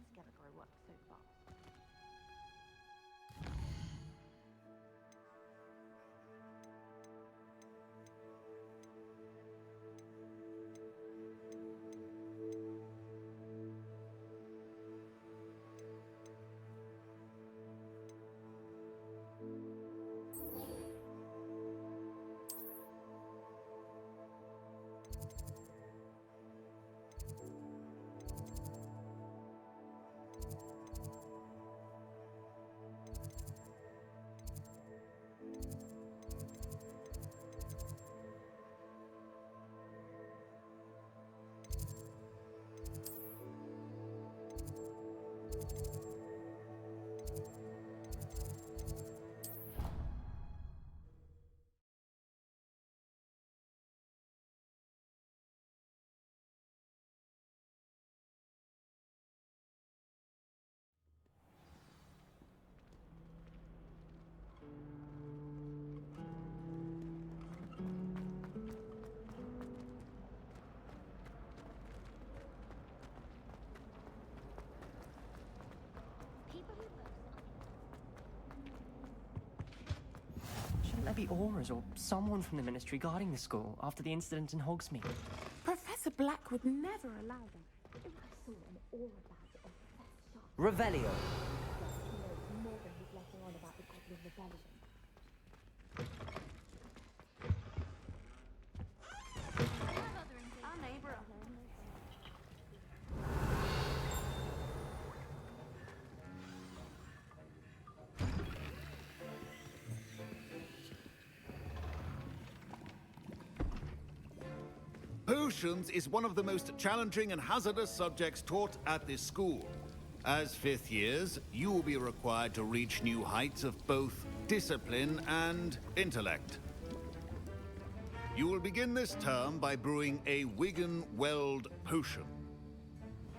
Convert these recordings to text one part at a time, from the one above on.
together grow up so fast? Shouldn't there be aurors or someone from the Ministry guarding the school after the incident in Hogsmeade? Professor Black would never allow them. I saw an aura badge on Professor Sharp. Revelio. He knows more than he's letting on about the Goblin Rebellion. Our neighbor. Potions is one of the most challenging and hazardous subjects taught at this school. As fifth years, you will be required to reach new heights of both discipline and intellect. You will begin this term by brewing a Wigan-Weld potion.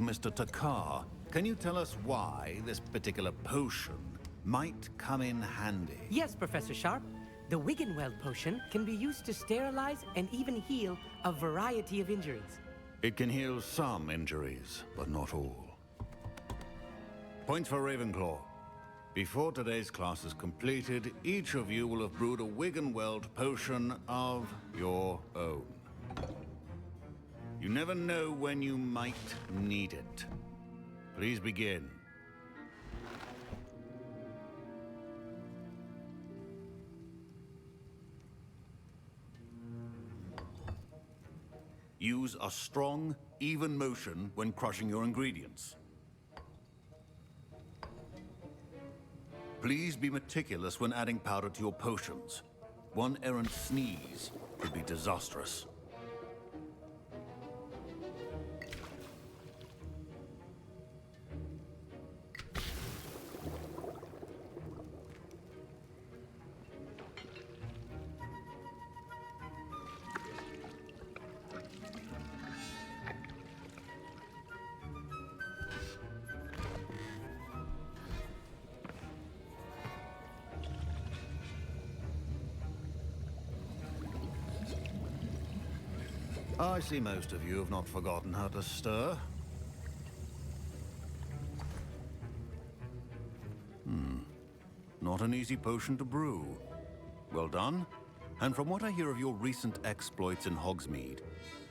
Mr. Takar, can you tell us why this particular potion might come in handy? Yes, Professor Sharp. The Wiggenweld potion can be used to sterilize and even heal a variety of injuries. It can heal some injuries, but not all. Points for Ravenclaw. Before today's class is completed, each of you will have brewed a Wiggenweld potion of your own. You never know when you might need it. Please begin. Use a strong, even motion when crushing your ingredients. Please be meticulous when adding powder to your potions. One errant sneeze could be disastrous. I see most of you have not forgotten how to stir. Not an easy potion to brew. Well done. And from what I hear of your recent exploits in Hogsmeade,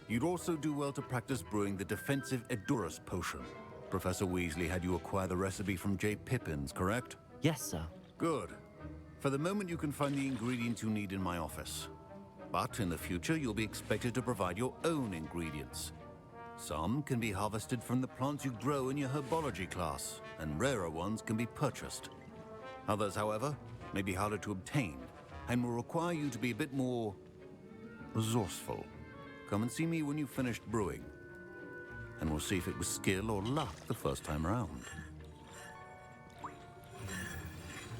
you'd also do well to practice brewing the defensive Edurus potion. Professor Weasley had you acquire the recipe from J. Pippin's, correct? Yes, sir. Good. For the moment, you can find the ingredients you need in my office. But in the future, you'll be expected to provide your own ingredients. Some can be harvested from the plants you grow in your herbology class, and rarer ones can be purchased. Others, however, may be harder to obtain, and will require you to be a bit more resourceful. Come and see me when you've finished brewing, and we'll see if it was skill or luck the first time around.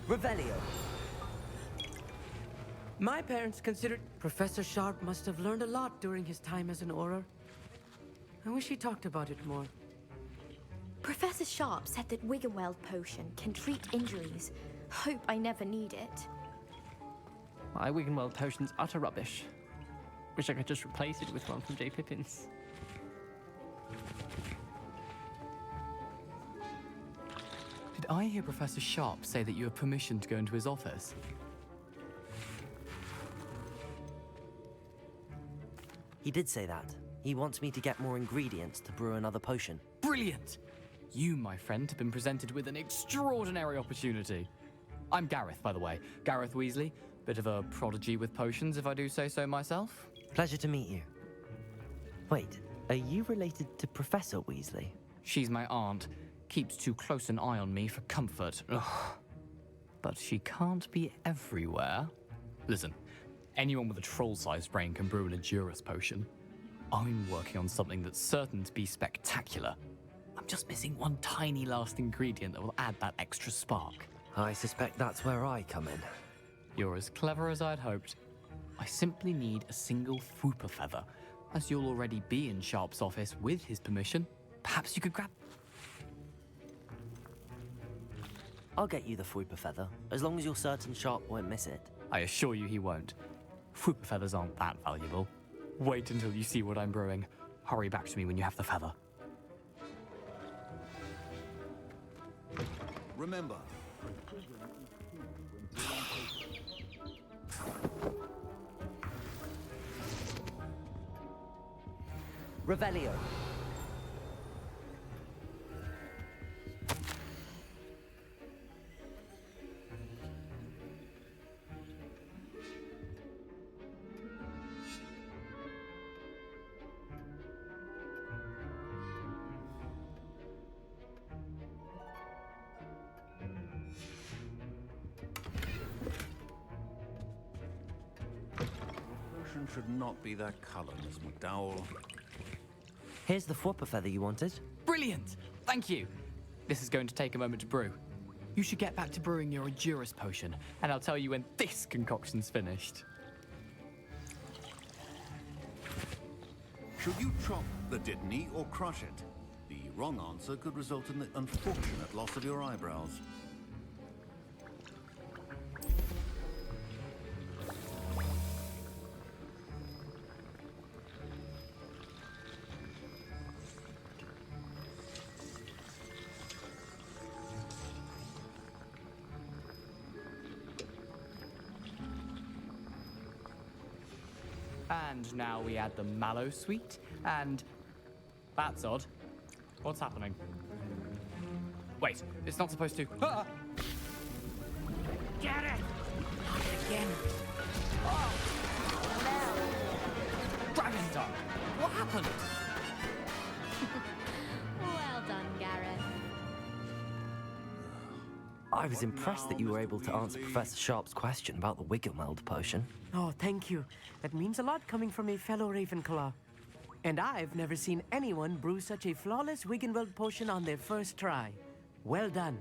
Revelio. My parents considered Professor Sharp must have learned a lot during his time as an Auror. I wish he talked about it more. Professor Sharp said that Wiggenweld potion can treat injuries. Hope I never need it. My Wiggenweld potion's utter rubbish. Wish I could just replace it with one from J. Pippin's. Did I hear Professor Sharp say that you have permission to go into his office? He did say that. He wants me to get more ingredients to brew another potion. Brilliant! You, my friend, have been presented with an extraordinary opportunity. I'm Gareth, by the way. Gareth Weasley. Bit of a prodigy with potions, if I do say so myself. Pleasure to meet you. Wait, are you related to Professor Weasley? She's my aunt. Keeps too close an eye on me for comfort. Ugh. But she can't be everywhere. Listen, anyone with a troll-sized brain can brew an Edurus potion. I'm working on something that's certain to be spectacular. I'm just missing one tiny last ingredient that will add that extra spark. I suspect that's where I come in. You're as clever as I'd hoped. I simply need a single Fwooper feather. As you'll already be in Sharp's office with his permission, perhaps you could grab... I'll get you the Fwooper feather, as long as you're certain Sharp won't miss it. I assure you he won't. Fwooper feathers aren't that valuable. Wait until you see what I'm brewing. Hurry back to me when you have the feather. Remember, Revelio. potion should not be that color, Miss McDowell. Here's the Fwooper feather you wanted. Brilliant! Thank you. This is going to take a moment to brew. You should get back to brewing your Edurus potion, and I'll tell you when this concoction's finished. Should you chop the Dittany or crush it? The wrong answer could result in the unfortunate loss of your eyebrows. And now we add the mallow sweet, and... That's odd. What's happening? Wait, it's not supposed to... Ah! Get it! Not again. Dragon tongue! What happened? Well done, Gareth. I was impressed that you were able to answer Professor Sharp's question about the Wiggenweld potion. Oh, thank you. That means a lot coming from a fellow Ravenclaw. And I've never seen anyone brew such a flawless Wiggenweld potion on their first try. Well done.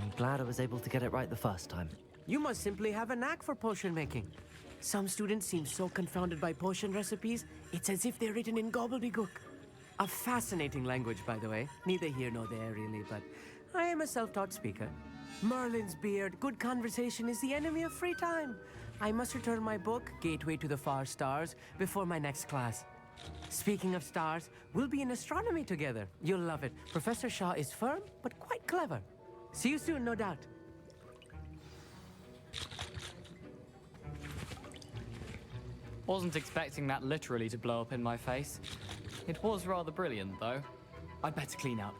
I'm glad I was able to get it right the first time. You must simply have a knack for potion making. Some students seem so confounded by potion recipes, it's as if they're written in gobbledygook. A fascinating language, by the way. Neither here nor there, really, but I am a self-taught speaker. Merlin's beard, good conversation is the enemy of free time. I must return my book, Gateway to the Far Stars, before my next class. Speaking of stars, we'll be in astronomy together. You'll love it. Professor Shaw is firm, but quite clever. See you soon, no doubt. Wasn't expecting that literally to blow up in my face. It was rather brilliant, though. I'd better clean up.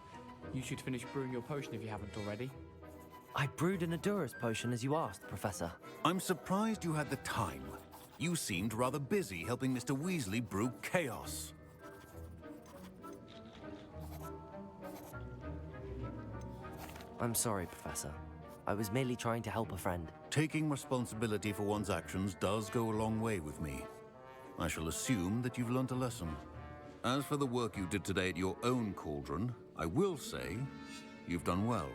You should finish brewing your potion if you haven't already. I brewed an Edurus potion as you asked, Professor. I'm surprised you had the time. You seemed rather busy helping Mr. Weasley brew chaos. I'm sorry, Professor. I was merely trying to help a friend. Taking responsibility for one's actions does go a long way with me. I shall assume that you've learnt a lesson. As for the work you did today at your own cauldron, I will say you've done well.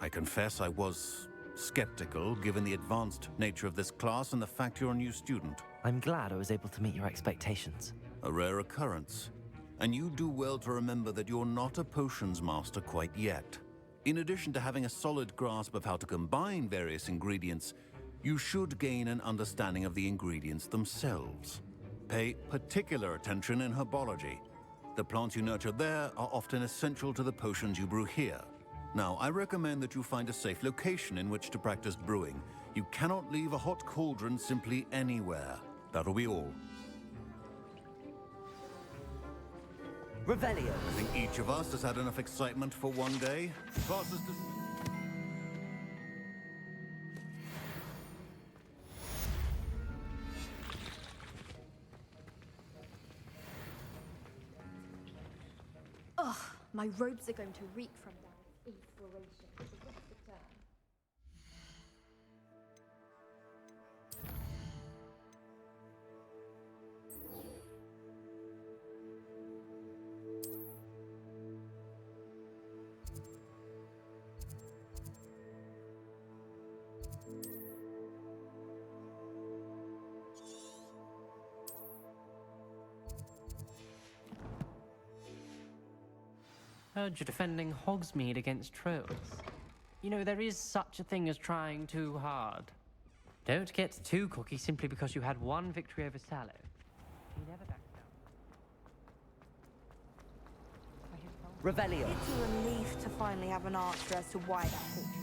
I confess I was skeptical given the advanced nature of this class and the fact you're a new student. I'm glad I was able to meet your expectations. A rare occurrence. And you do well to remember that you're not a potions master quite yet. In addition to having a solid grasp of how to combine various ingredients, you should gain an understanding of the ingredients themselves. Pay particular attention in herbology. The plants you nurture there are often essential to the potions you brew here. Now, I recommend that you find a safe location in which to practice brewing. You cannot leave a hot cauldron simply anywhere. That'll be all. Revelio. I think each of us has had enough excitement for one day. Class is dismissed. Ugh, my robes are going to reek from that inspiration for the rest of the term. Heard you're defending Hogsmeade against trolls. You know, there is such a thing as trying too hard. Don't get too cocky simply because you had one victory over Sallow. He never backed down. Revelio. It's a relief to finally have an answer as to why that portrait.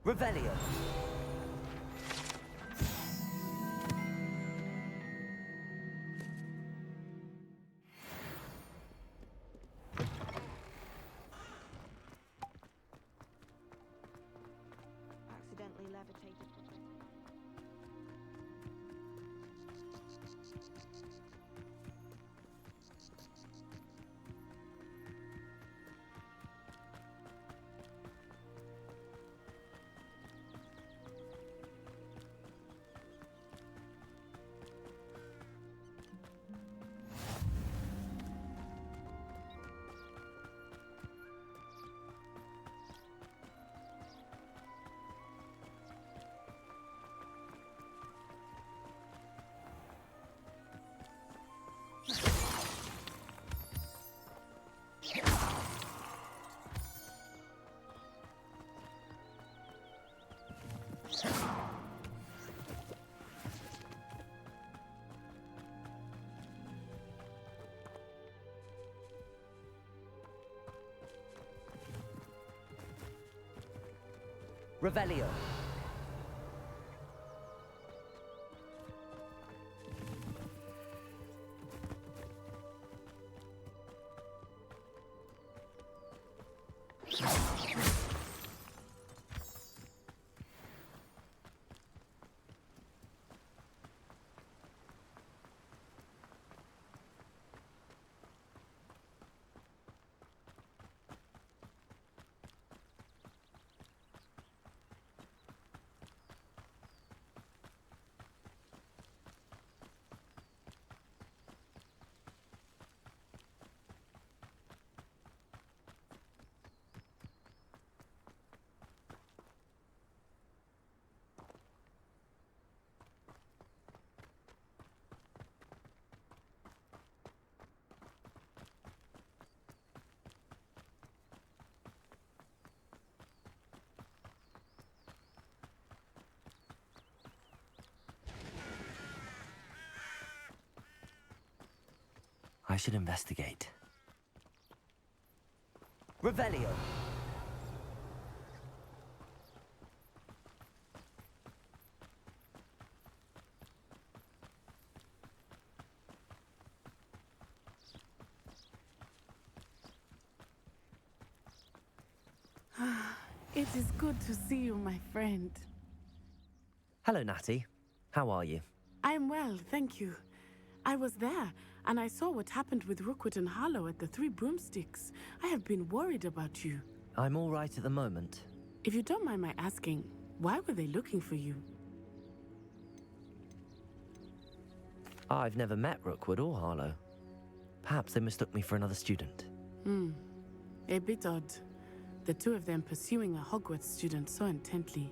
Revelio. Accidentally levitated. Revelio. I should investigate. Revelio. It is good to see you, my friend. Hello, Natty. How are you? I'm well, thank you. I was there, and I saw what happened with Rookwood and Harlow at the Three Broomsticks. I have been worried about you. I'm all right at the moment. If you don't mind my asking, why were they looking for you? I've never met Rookwood or Harlow. Perhaps they mistook me for another student. A bit odd. The two of them pursuing a Hogwarts student so intently.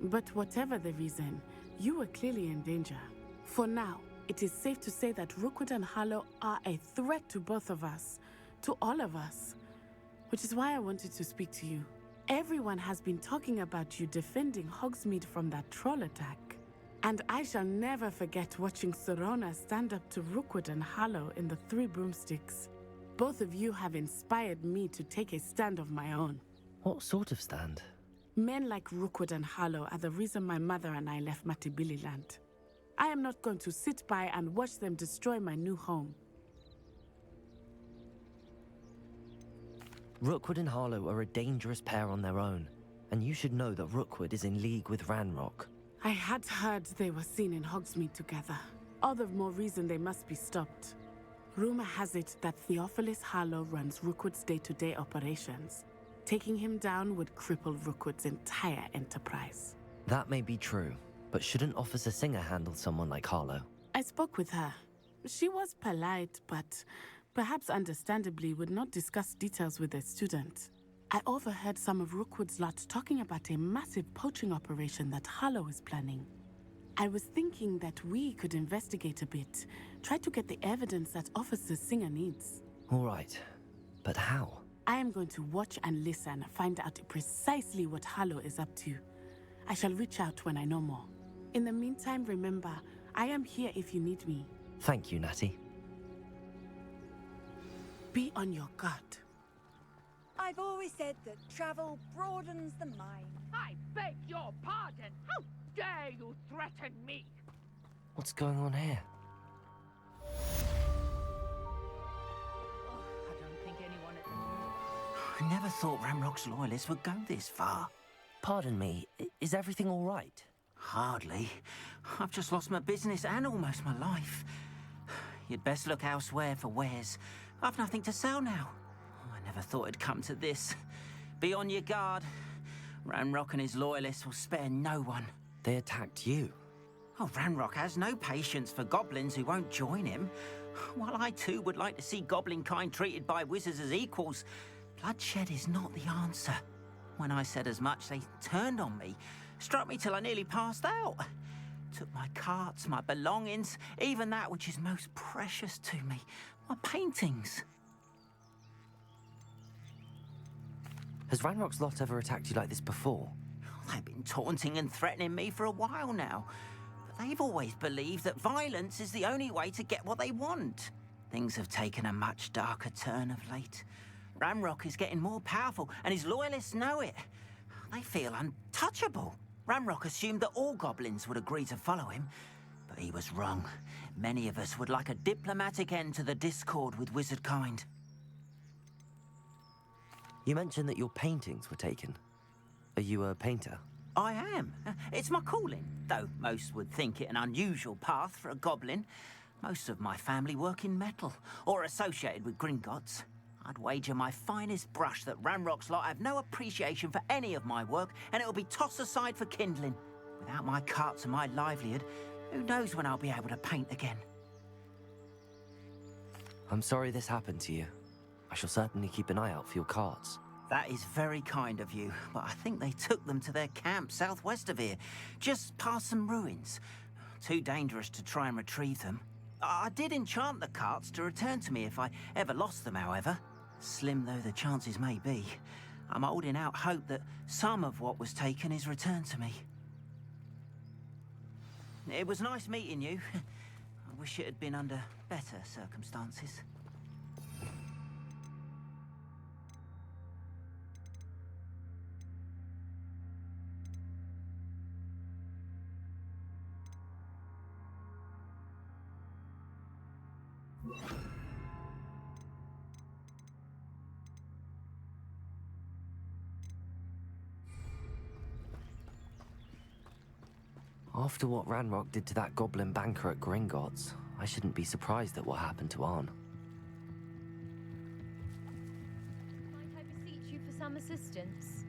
But whatever the reason, you were clearly in danger. For now, it is safe to say that Rookwood and Harlow are a threat to both of us, to all of us. Which is why I wanted to speak to you. Everyone has been talking about you defending Hogsmeade from that troll attack. And I shall never forget watching Serona stand up to Rookwood and Harlow in the Three Broomsticks. Both of you have inspired me to take a stand of my own. What sort of stand? Men like Rookwood and Harlow are the reason my mother and I left Matibili-land. I am not going to sit by and watch them destroy my new home. Rookwood and Harlow are a dangerous pair on their own, and you should know that Rookwood is in league with Ranrock. I had heard they were seen in Hogsmeade together. All the more reason they must be stopped. Rumor has it that Theophilus Harlow runs Rookwood's day-to-day operations. Taking him down would cripple Rookwood's entire enterprise. That may be true, but shouldn't Officer Singer handle someone like Harlow? I spoke with her. She was polite, but perhaps understandably would not discuss details with a student. I overheard some of Rookwood's lot talking about a massive poaching operation that Harlow is planning. I was thinking that we could investigate a bit, try to get the evidence that Officer Singer needs. All right, but how? I am going to watch and listen, find out precisely what Harlow is up to. I shall reach out when I know more. In the meantime, remember, I am here if you need me. Thank you, Natty. Be on your guard. I've always said that travel broadens the mind. I beg your pardon. How dare you threaten me? What's going on here? I don't think anyone I never thought Ramrock's loyalists would go this far. Pardon me, is everything all right? Hardly. I've just lost my business and almost my life. You'd best look elsewhere for wares. I've nothing to sell now. I never thought it'd come to this. Be on your guard. Ranrock and his loyalists will spare no one. They attacked you. Oh, Ranrock has no patience for goblins who won't join him. While I too would like to see goblin kind treated by wizards as equals, bloodshed is not the answer. When I said as much, they turned on me, struck me till I nearly passed out. Took my carts, my belongings, even that which is most precious to me, my paintings. Has Ranrock's lot ever attacked you like this before? They've been taunting and threatening me for a while now. But they've always believed that violence is the only way to get what they want. Things have taken a much darker turn of late. Ranrock is getting more powerful, and his loyalists know it. They feel untouchable. Ranrock assumed that all goblins would agree to follow him, but he was wrong. Many of us would like a diplomatic end to the discord with wizard kind. You mentioned that your paintings were taken. Are you a painter? I am. It's my calling, though most would think it an unusual path for a goblin. Most of my family work in metal, or associated with Gringotts. I'd wager my finest brush that Ranrock's lot have no appreciation for any of my work, and it'll be tossed aside for kindling. Without my carts and my livelihood, who knows when I'll be able to paint again? I'm sorry this happened to you. I shall certainly keep an eye out for your carts. That is very kind of you, but I think they took them to their camp southwest of here, just past some ruins. Too dangerous to try and retrieve them. I did enchant the carts to return to me if I ever lost them, however. Slim though the chances may be, I'm holding out hope that some of what was taken is returned to me. It was nice meeting you. I wish it had been under better circumstances. After what Ranrock did to that goblin banker at Gringotts, I shouldn't be surprised at what happened to Arn. Might I beseech you for some assistance?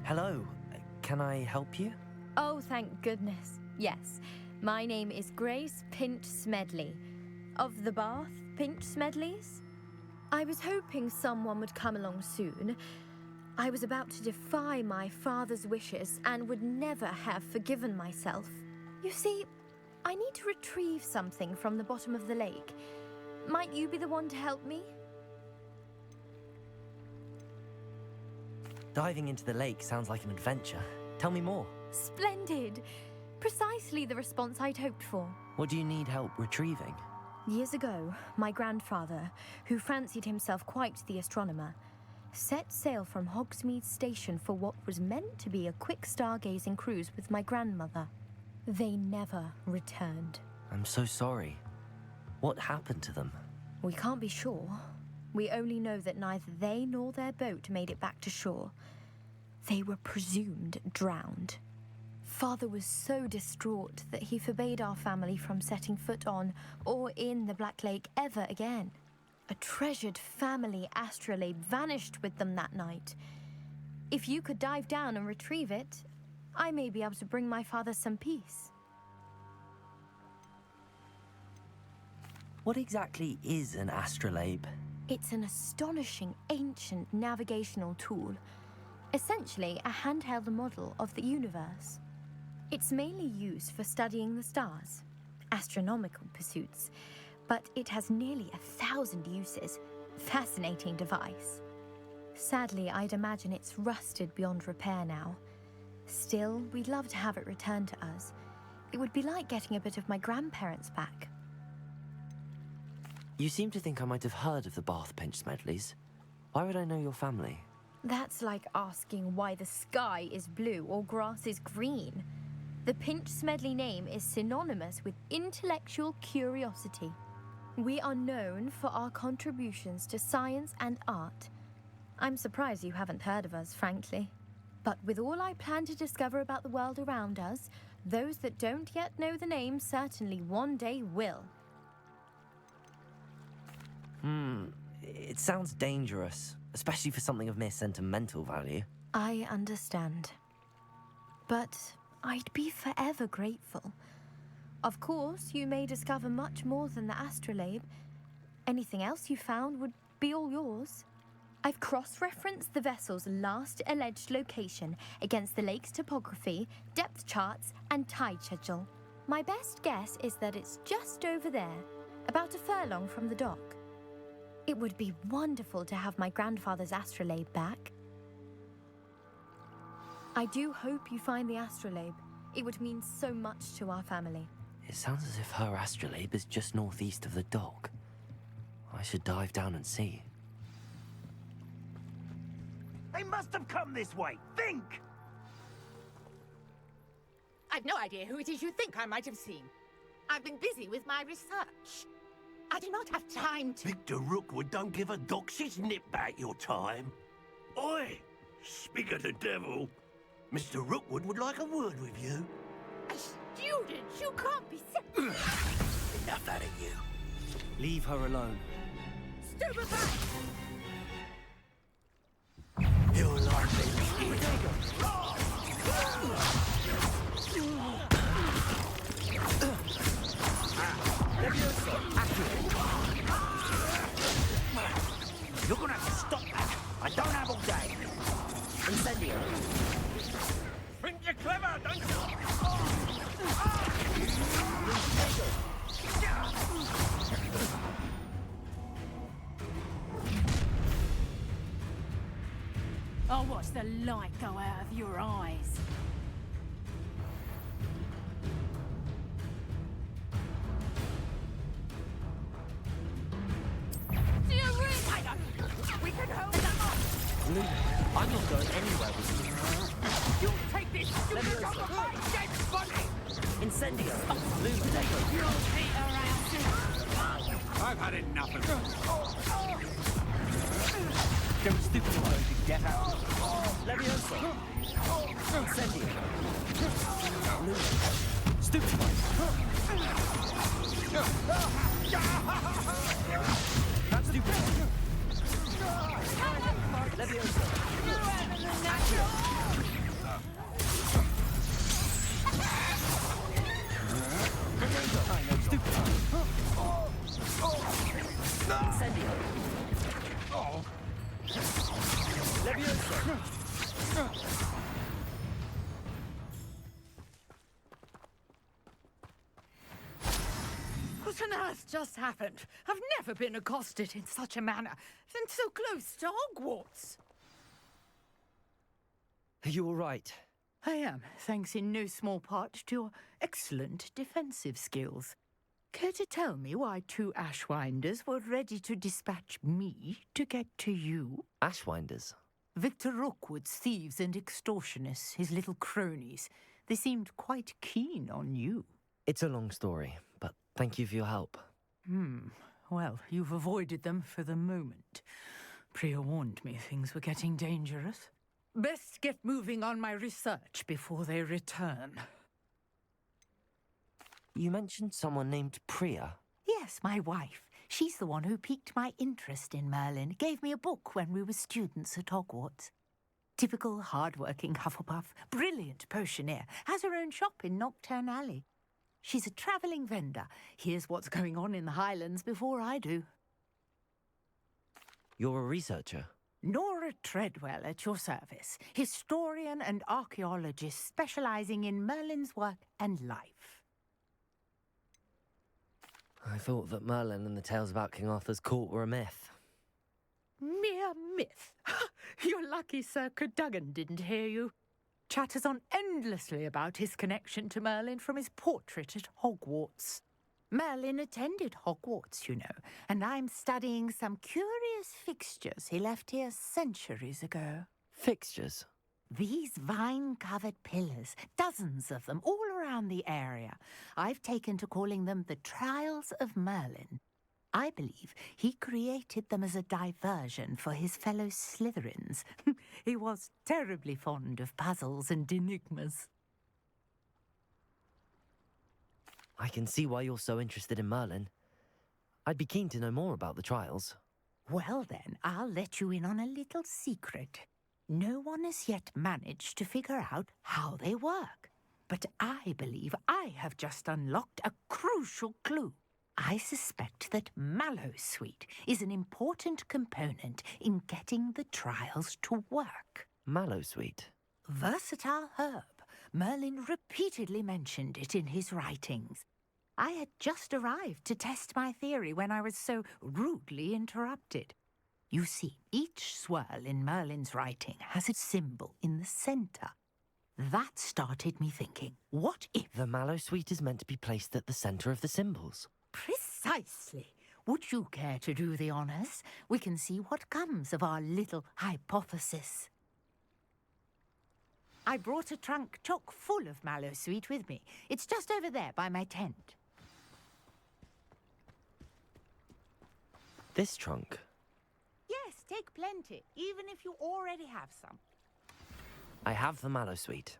Hello, can I help you? Oh, thank goodness. Yes. My name is Grace Pinch Smedley, of the Bath Pinch Smedleys. I was hoping someone would come along soon. I was about to defy my father's wishes and would never have forgiven myself. You see, I need to retrieve something from the bottom of the lake. Might you be the one to help me? Diving into the lake sounds like an adventure. Tell me more. Splendid! Precisely the response I'd hoped for. What do you need help retrieving? Years ago, my grandfather, who fancied himself quite the astronomer, set sail from Hogsmeade Station for what was meant to be a quick stargazing cruise with my grandmother. They never returned. I'm so sorry. What happened to them? We can't be sure. We only know that neither they nor their boat made it back to shore. They were presumed drowned. Father was so distraught that he forbade our family from setting foot on or in the Black Lake ever again. A treasured family astrolabe vanished with them that night. If you could dive down and retrieve it, I may be able to bring my father some peace. What exactly is an astrolabe? It's an astonishing ancient navigational tool, essentially a handheld model of the universe. It's mainly used for studying the stars, astronomical pursuits, but it has nearly 1,000 uses. Fascinating device. Sadly, I'd imagine it's rusted beyond repair now. Still, we'd love to have it returned to us. It would be like getting a bit of my grandparents back. You seem to think I might have heard of the Bath Pinch Smedleys. Why would I know your family? That's like asking why the sky is blue or grass is green. The Pinch Smedley name is synonymous with intellectual curiosity. We are known for our contributions to science and art. I'm surprised you haven't heard of us, frankly. But with all I plan to discover about the world around us, those that don't yet know the name certainly one day will. It sounds dangerous, especially for something of mere sentimental value. I understand. But I'd be forever grateful. Of course, you may discover much more than the astrolabe. Anything else you found would be all yours. I've cross-referenced the vessel's last alleged location against the lake's topography, depth charts, and tide schedule. My best guess is that it's just over there, about a furlong from the dock. It would be wonderful to have my grandfather's astrolabe back. I do hope you find the astrolabe. It would mean so much to our family. It sounds as if her astrolabe is just northeast of the dock. I should dive down and see. They must have come this way. Think! I've no idea who it is you think I might have seen. I've been busy with my research. I do not have time to... Victor Rookwood don't give a doxy's nip back your time. Oi! Speak of the devil. Mr. Rookwood would like a word with you. A student? You can't be... Enough out of you. Leave her alone. Stupid back! You're like me. You're gonna have to stop that. I don't have all day. Incendio. Think you're clever, don't you? I'll watch the light go out of your eyes. We can hold them off! Luna, I'm not going anywhere with you. You take this student off of my dead body! Incendio. Luna, You'll be around soon. I've had enough of this. Don't stupid enough to get out. Leviosa. Incendio. Luna. Stupid That's stupid. Leviosa. has just happened? I've never been accosted in such a manner, and so close to Hogwarts. Are you all right? I am, thanks in no small part to your excellent defensive skills. Care to tell me why 2 Ashwinders were ready to dispatch me to get to you? Ashwinders? Victor Rookwood's thieves and extortionists, his little cronies. They seemed quite keen on you. It's a long story, but thank you for your help. Well, you've avoided them for the moment. Priya warned me things were getting dangerous. Best get moving on my research before they return. You mentioned someone named Priya. Yes, my wife. She's the one who piqued my interest in Merlin. Gave me a book when we were students at Hogwarts. Typical hard-working Hufflepuff, brilliant potioneer, has her own shop in Nocturne Alley. She's a travelling vendor. Hears what's going on in the Highlands before I do. You're a researcher? Nora Treadwell at your service, historian and archaeologist specialising in Merlin's work and life. I thought that Merlin and the tales about King Arthur's court were a myth. Mere myth. You're lucky Sir Cadogan didn't hear you. Chatters on endlessly about his connection to Merlin from his portrait at Hogwarts. Merlin attended Hogwarts, you know, and I'm studying some curious fixtures he left here centuries ago. Fixtures? These vine-covered pillars, dozens of them, all around the area. I've taken to calling them the Trials of Merlin. I believe he created them as a diversion for his fellow Slytherins. He was terribly fond of puzzles and enigmas. I can see why you're so interested in Merlin. I'd be keen to know more about the trials. Well then, I'll let you in on a little secret. No one has yet managed to figure out how they work. But I believe I have just unlocked a crucial clue. I suspect that Mallowsweet is an important component in getting the trials to work. Mallowsweet? Versatile herb. Merlin repeatedly mentioned it in his writings. I had just arrived to test my theory when I was so rudely interrupted. You see, each swirl in Merlin's writing has a symbol in the centre. That started me thinking, what if... The Mallowsweet is meant to be placed at the centre of the symbols. Precisely. Would you care to do the honours? We can see what comes of our little hypothesis. I brought a trunk chock full of Mallowsweet with me. It's just over there by my tent. This trunk? Yes, take plenty, even if you already have some. I have the Mallowsweet.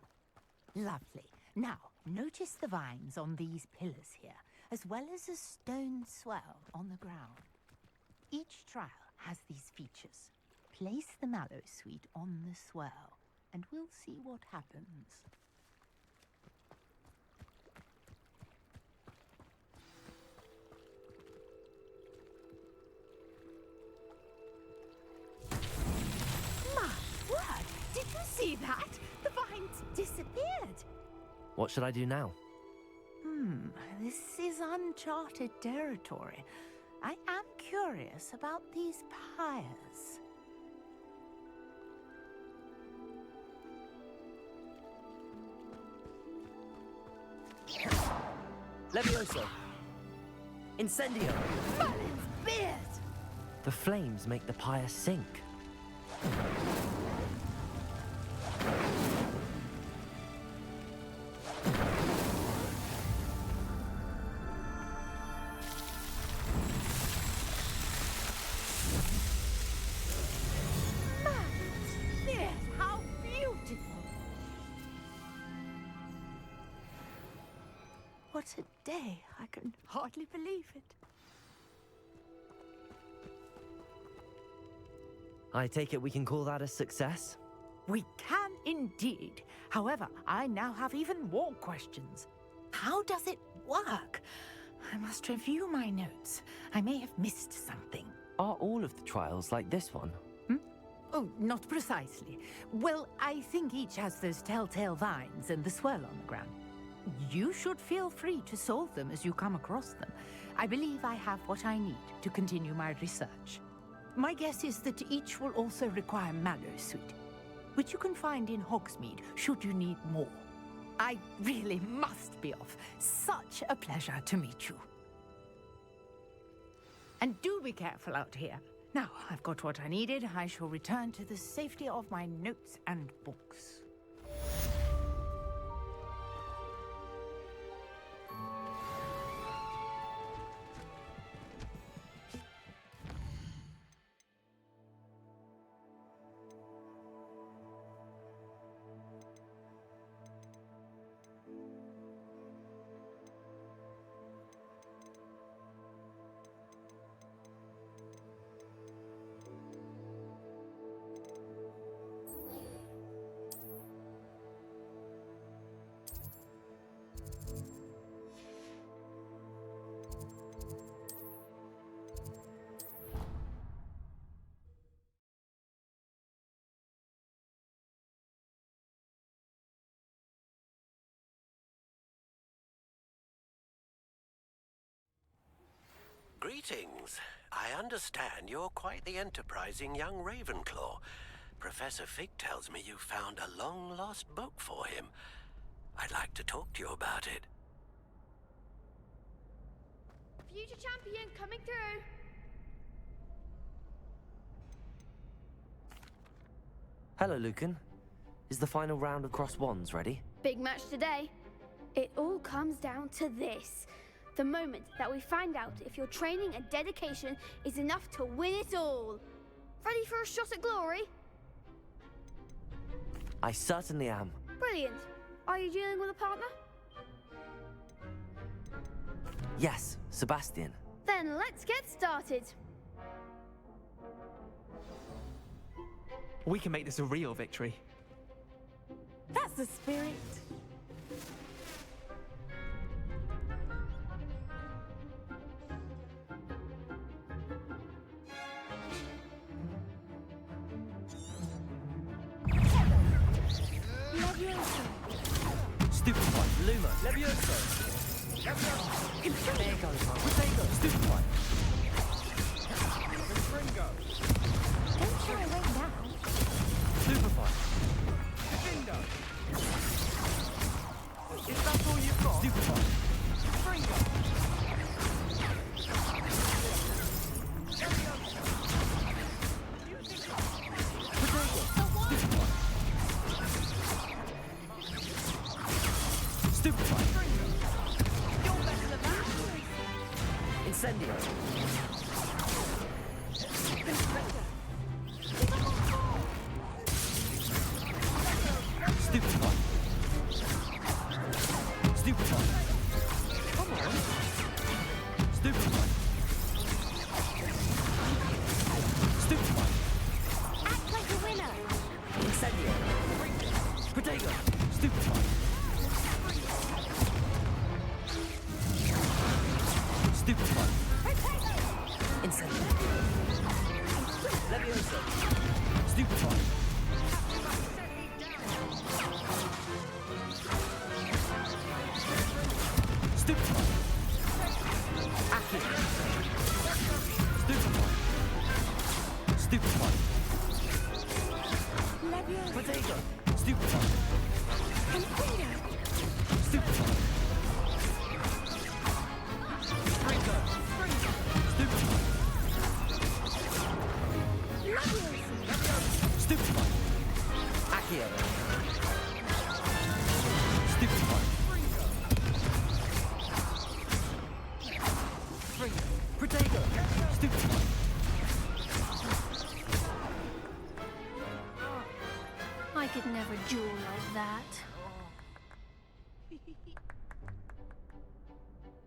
Lovely. Now, notice the vines on these pillars here, as well as a stone swell on the ground. Each trial has these features. Place the Mallowsweet on the swell, and we'll see what happens. My word! Did you see that? The vines disappeared. What should I do now? This is uncharted territory. I am curious about these pyres. Levioso! Incendio! Merlin's beard! The flames make the pyre sink. Merlin's beard! How beautiful! What a day! I can hardly believe it. I take it we can call that a success? We can indeed. However, I now have even more questions. How does it work? I must review my notes. I may have missed something. Are all of the trials like this one? Oh, not precisely. Well, I think each has those telltale vines and the swirl on the ground. You should feel free to solve them as you come across them. I believe I have what I need to continue my research. My guess is that each will also require Mallow Suite, which you can find in Hogsmeade should you need more. I really must be off. Such a pleasure to meet you. And do be careful out here. Now, I've got what I needed. I shall return to the safety of my notes and books. Greetings. I understand you're quite the enterprising young Ravenclaw. Professor Fig tells me you found a long-lost book for him. I'd like to talk to you about it. Future champion coming through. Hello, Lucan. Is the final round of Cross Wands ready? Big match today. It all comes down to this. The moment that we find out if your training and dedication is enough to win it all. Ready for a shot at glory? I certainly am. Brilliant. Are you dealing with a partner? Yes, Sebastian. Then let's get started. We can make this a real victory. That's the spirit. Stupefy, Luma, Levioso. There goes one. Potato, Stupefy. Ringo. Don't shy away now. Stupefy. Bingo. Is that all you've got? Stupefy. Ringo. Incendio. Stupefy. Stupefy. Come on. Stupefy. Stupefy. Act like a winner. Incendio. Potato. Stupefy. Stupefy. Incendio. Levioso. Stupefy. Stupefy. Aki. Stupefy. Stupefy. Levioso. Potato. Stupefy. Consider. Stupefy. Ringo. Stupefy. Levioso. Stupefy. Accio. Stupefy. Potato. Stupefy. I could never duel like that.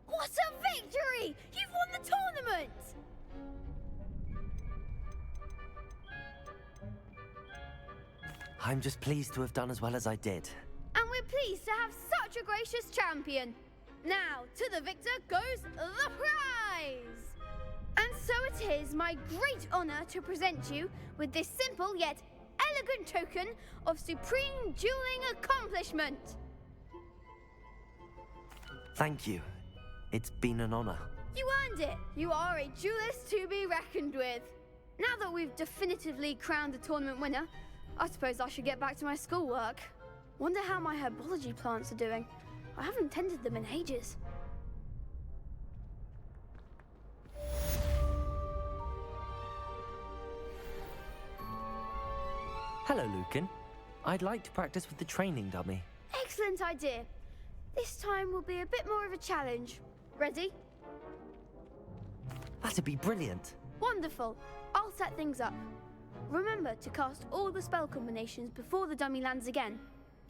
What a victory! You've won the tournament! I'm just pleased to have done as well as I did. And we're pleased to have such a gracious champion. Now, to the victor goes the prize! And so it is my great honor to present you with this simple yet elegant token of supreme dueling accomplishment. Thank you. It's been an honor. You earned it! You are a duelist to be reckoned with. Now that we've definitively crowned the tournament winner, I suppose I should get back to my schoolwork. Wonder how my herbology plants are doing. I haven't tended them in ages. Hello, Lucan. I'd like to practice with the training dummy. Excellent idea. This time will be a bit more of a challenge. Ready? That'd be brilliant. Wonderful. I'll set things up. Remember to cast all the spell combinations before the dummy lands again.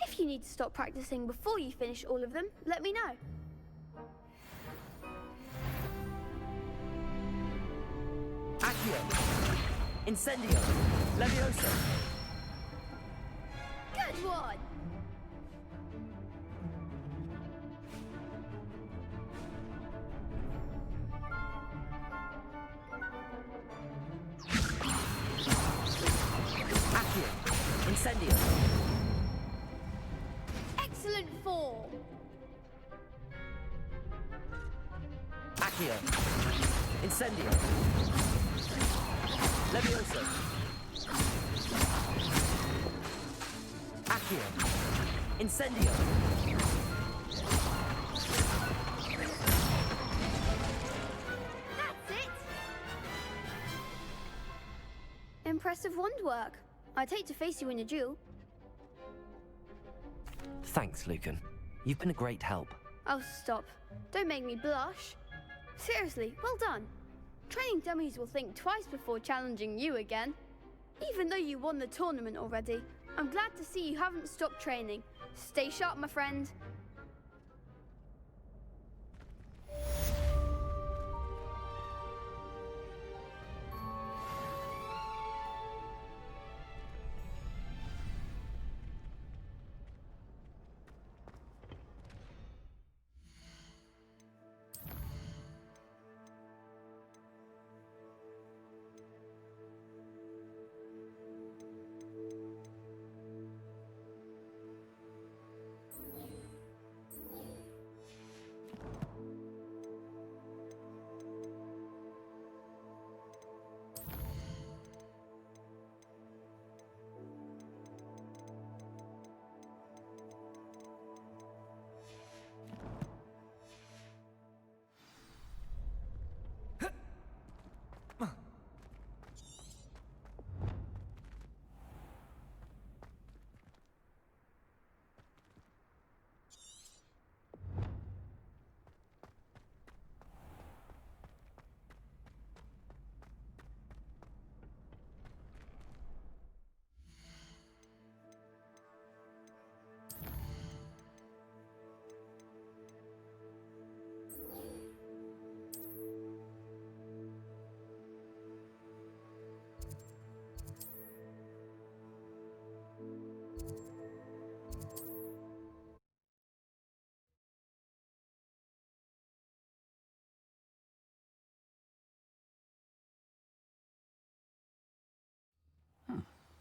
If you need to stop practicing before you finish all of them, let me know. Accio! Incendio! Levioso! Good one! Accio! Incendio! Excellent form! Accio! Incendio! Levioso! Accio! Incendio! That's it! Impressive wand work. I'd hate to face you in a duel. Thanks, Lucan. You've been a great help. Oh, stop. Don't make me blush. Seriously, well done. Training dummies will think twice before challenging you again. Even though you won the tournament already, I'm glad to see you haven't stopped training. Stay sharp, my friend.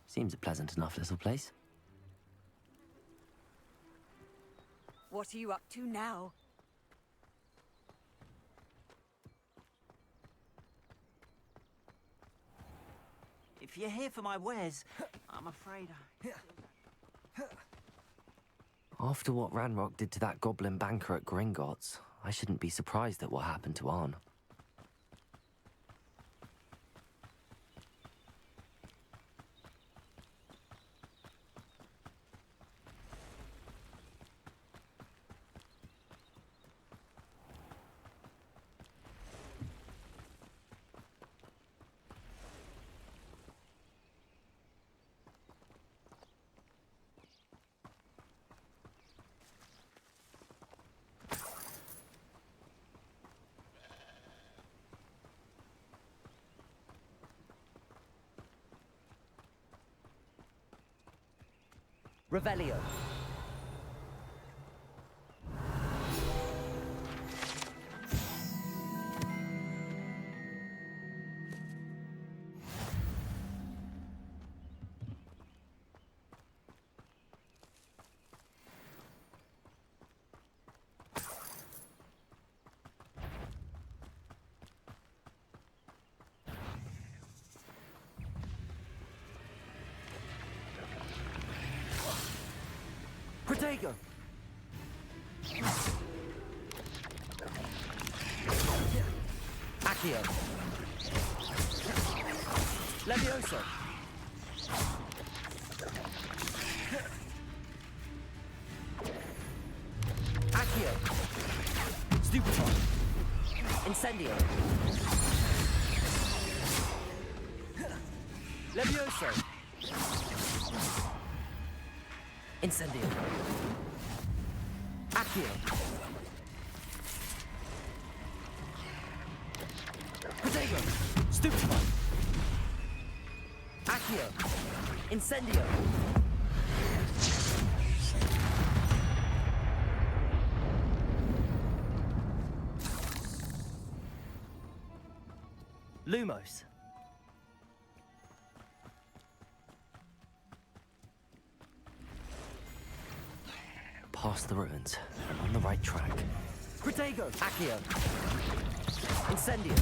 Seems a pleasant enough little place. What are you up to now? If you're here for my wares, I'm afraid After what Ranrock did to that goblin banker at Gringotts, I shouldn't be surprised at what happened to Arn. Revelio. Protego! Accio! Levioso! Accio! Stupefy! Incendio! Levioso! Incendio! Accio! Protego! Stupefy! Accio! Incendio! Lumos. Past the ruins. I'm on the right track. Protego! Accio! Incendio!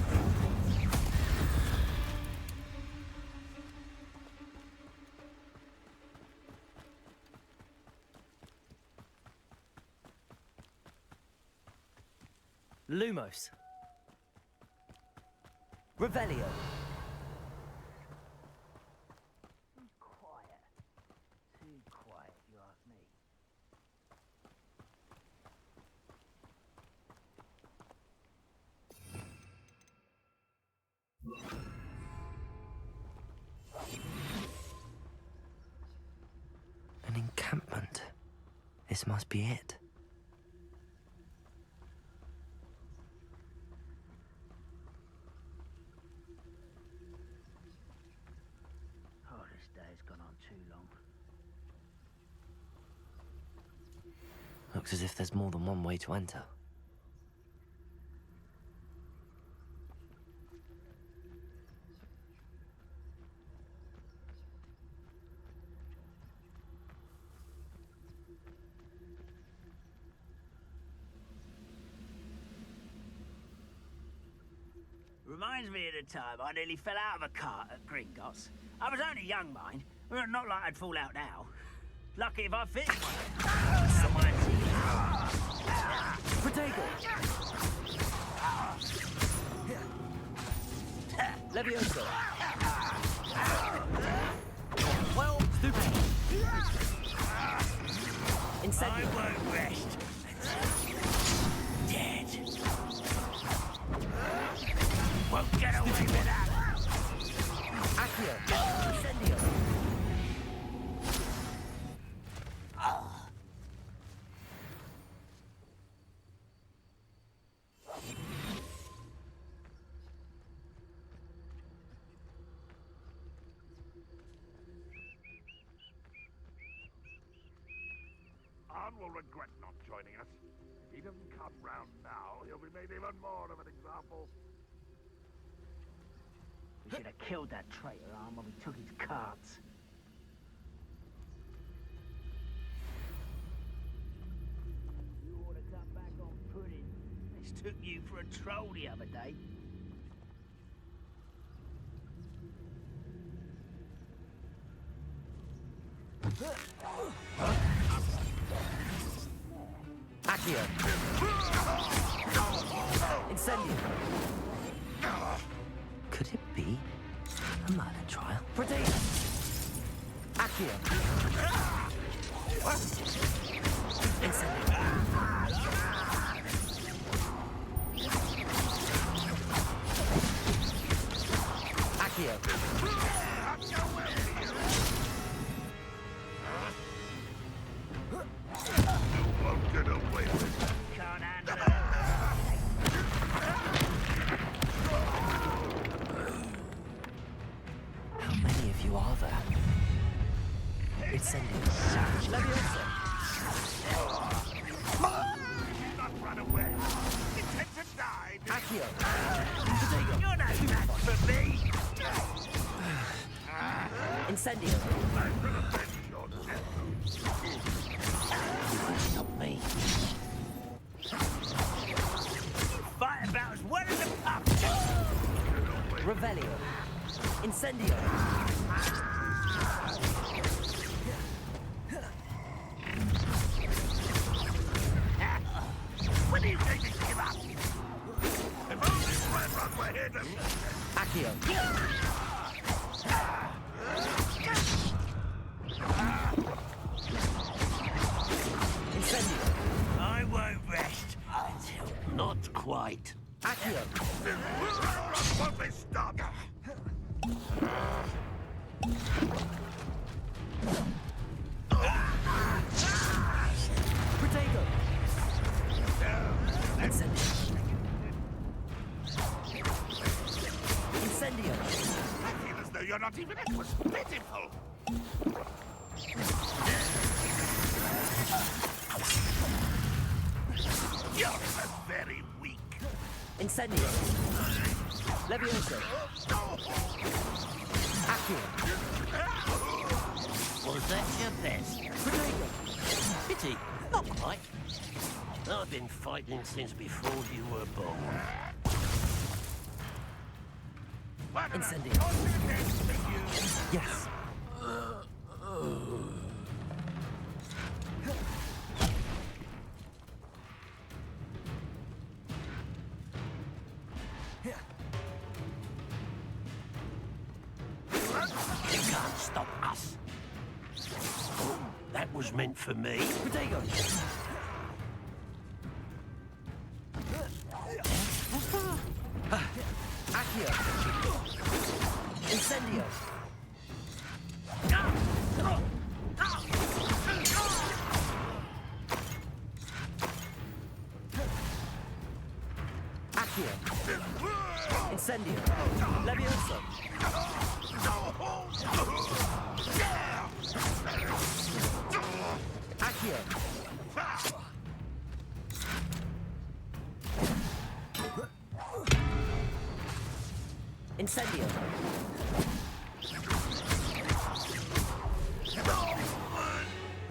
Lumos. Revelio. Quiet. Too quiet, you ask me. An encampment. This must be it. Oh, this day's gone on too long. Looks as if there's more than one way to enter. Reminds me of the time I nearly fell out of a cart at Gringotts. I was only young, mind. Not like I'd fall out now. Lucky if I fit one. Protego! Levioso! Well, Stupid! Incendio! I won't rest. Dead. Won't get away with that. Accio! Incendio! Arn will regret not joining us. If he doesn't come round now, he'll be made even more of an example. We should have killed that traitor, Arn, when we took his cards. You ought to come back on pudding. Mistook you for a troll the other day. Accio! Incendio! Could it be a murder trial? Protego! Accio! Incendio! Accio! You won't get away with it. Can't handle it. How many of you are there? Incendio! Levioso! Do not run away. Intend to die. Accio! You're no match for me. Incendio! I will avenge your death. Not me. Fight about as well as a pup. Revelio! Incendio! hesitating to give up. If only Ranrock were here to... Accio. Incendio. I won't rest until not quite. Accio. Ranrock won't be stopped. Protego. Incendio. Incendio. I feel as though you're not even... It was pitiful. You're very weak. Incendio. Levioso. Accio. Was that your best? Protego. Pity, not quite. I've been fighting since before you were born. Incendio. Yes. You can't stop us. Oh, that was meant for me. Protego. Accio. Incendio. Accio. Incendio. Levioso. Accio. Incendio.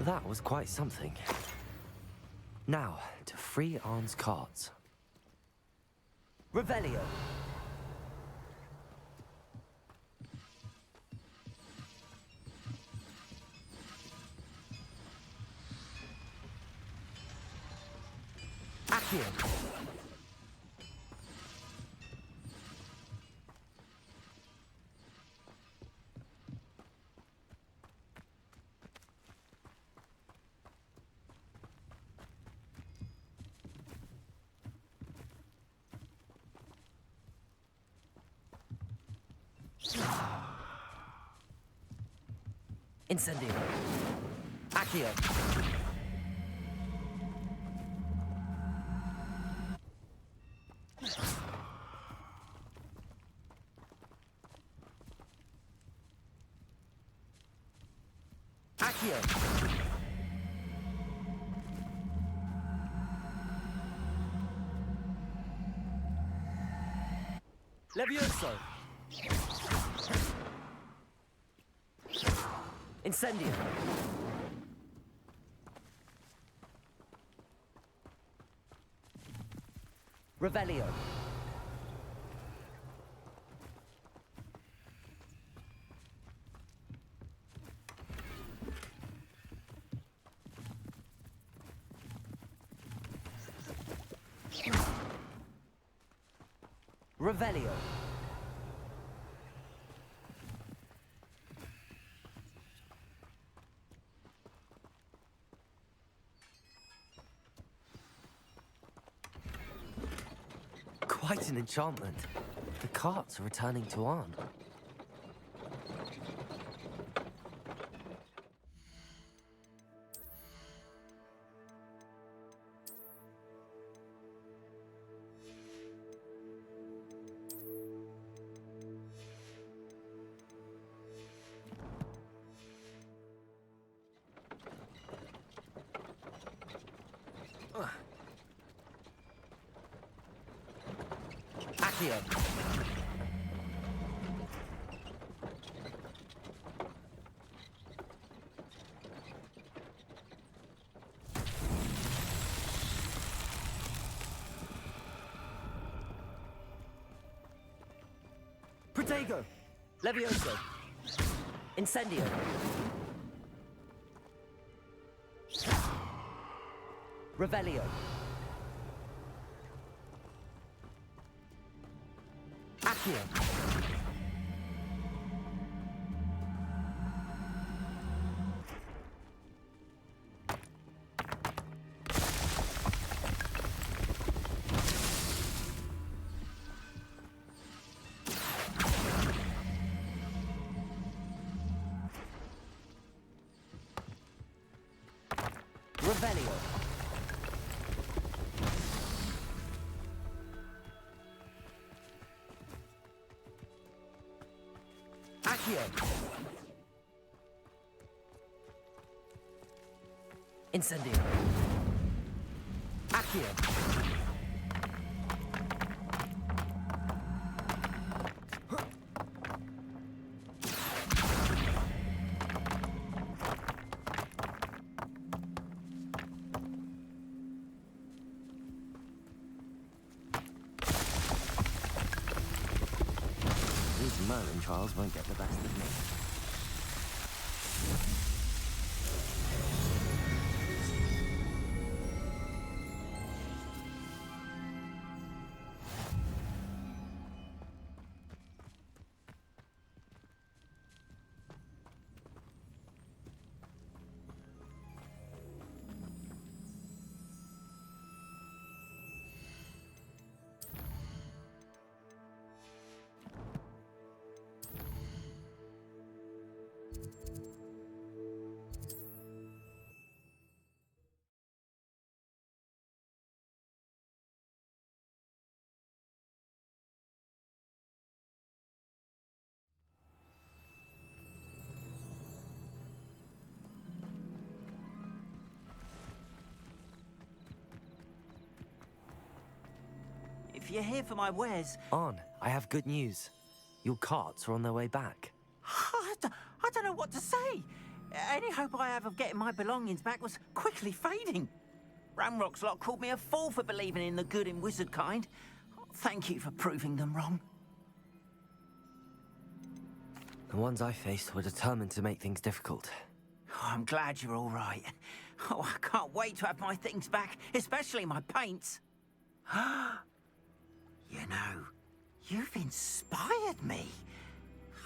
That was quite something. Now, to free Arn's cards. Revelio. Accio. Incendio. Accio. Accio. Levioso. Incendio. Revelio. Revelio. Quite an enchantment. The carts are returning to Arn. Accio. Protego. Levioso. Incendio. Revelio. Accio. Revelio. Accio. Incendio. Accio. These Merlin trials won't get the best of me. If you're here for my wares... On, I have good news. Your carts are on their way back. I don't know what to say. Any hope I have of getting my belongings back was quickly fading. Ramrock's lot called me a fool for believing in the good in wizard kind. Thank you for proving them wrong. The ones I faced were determined to make things difficult. Oh, I'm glad you're all right. Oh, I can't wait to have my things back, especially my paints. You know, you've inspired me.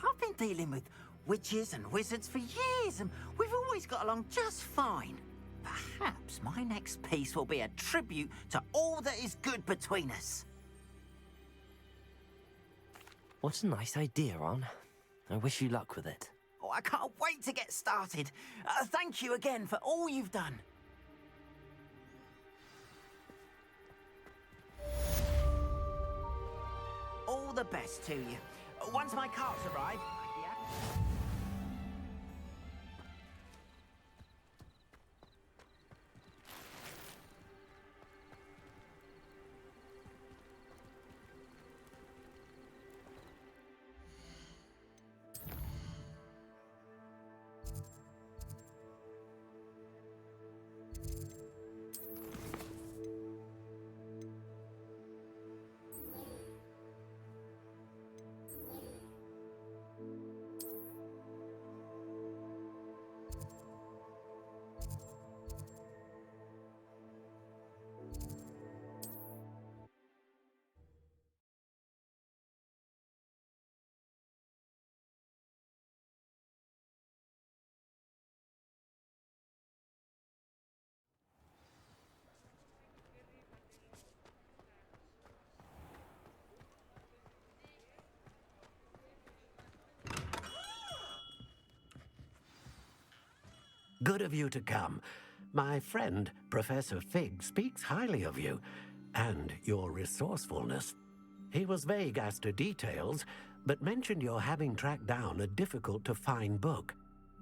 I've been dealing with witches and wizards for years, and we've always got along just fine. Perhaps my next piece will be a tribute to all that is good between us. What a nice idea, Ron. I wish you luck with it. Oh, I can't wait to get started. Thank you again for all you've done. All the best to you. Once my carts arrive... Yeah. Good of you to come. My friend, Professor Fig, speaks highly of you and your resourcefulness. He was vague as to details, but mentioned your having tracked down a difficult-to-find book.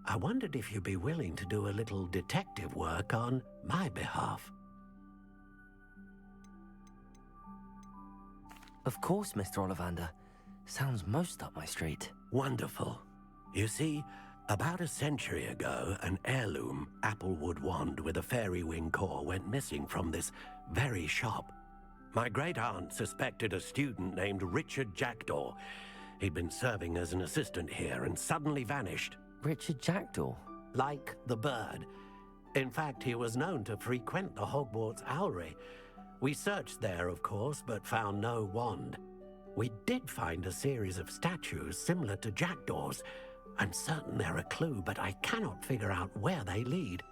I wondered if you'd be willing to do a little detective work on my behalf. Of course, Mr. Ollivander. Sounds most up my street. Wonderful. You see, about a century ago, an heirloom applewood wand with a fairy wing core went missing from this very shop. My great-aunt suspected a student named Richard Jackdaw. He'd been serving as an assistant here and suddenly vanished. Richard Jackdaw? Like the bird. In fact, he was known to frequent the Hogwarts Owlry. We searched there, of course, but found no wand. We did find a series of statues similar to jackdaws. I'm certain they're a clue, but I cannot figure out where they lead.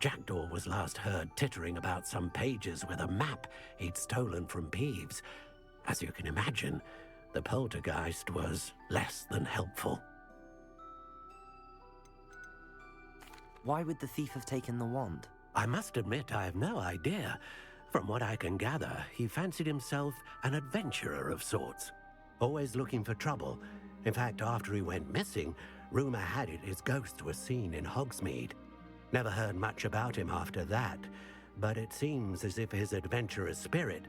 Jackdaw was last heard tittering about some pages with a map he'd stolen from Peeves. As you can imagine, the poltergeist was less than helpful. Why would the thief have taken the wand? I must admit I have no idea. From what I can gather, he fancied himself an adventurer of sorts, always looking for trouble. In fact, after he went missing, rumor had it his ghost was seen in Hogsmeade. Never heard much about him after that, but it seems as if his adventurous spirit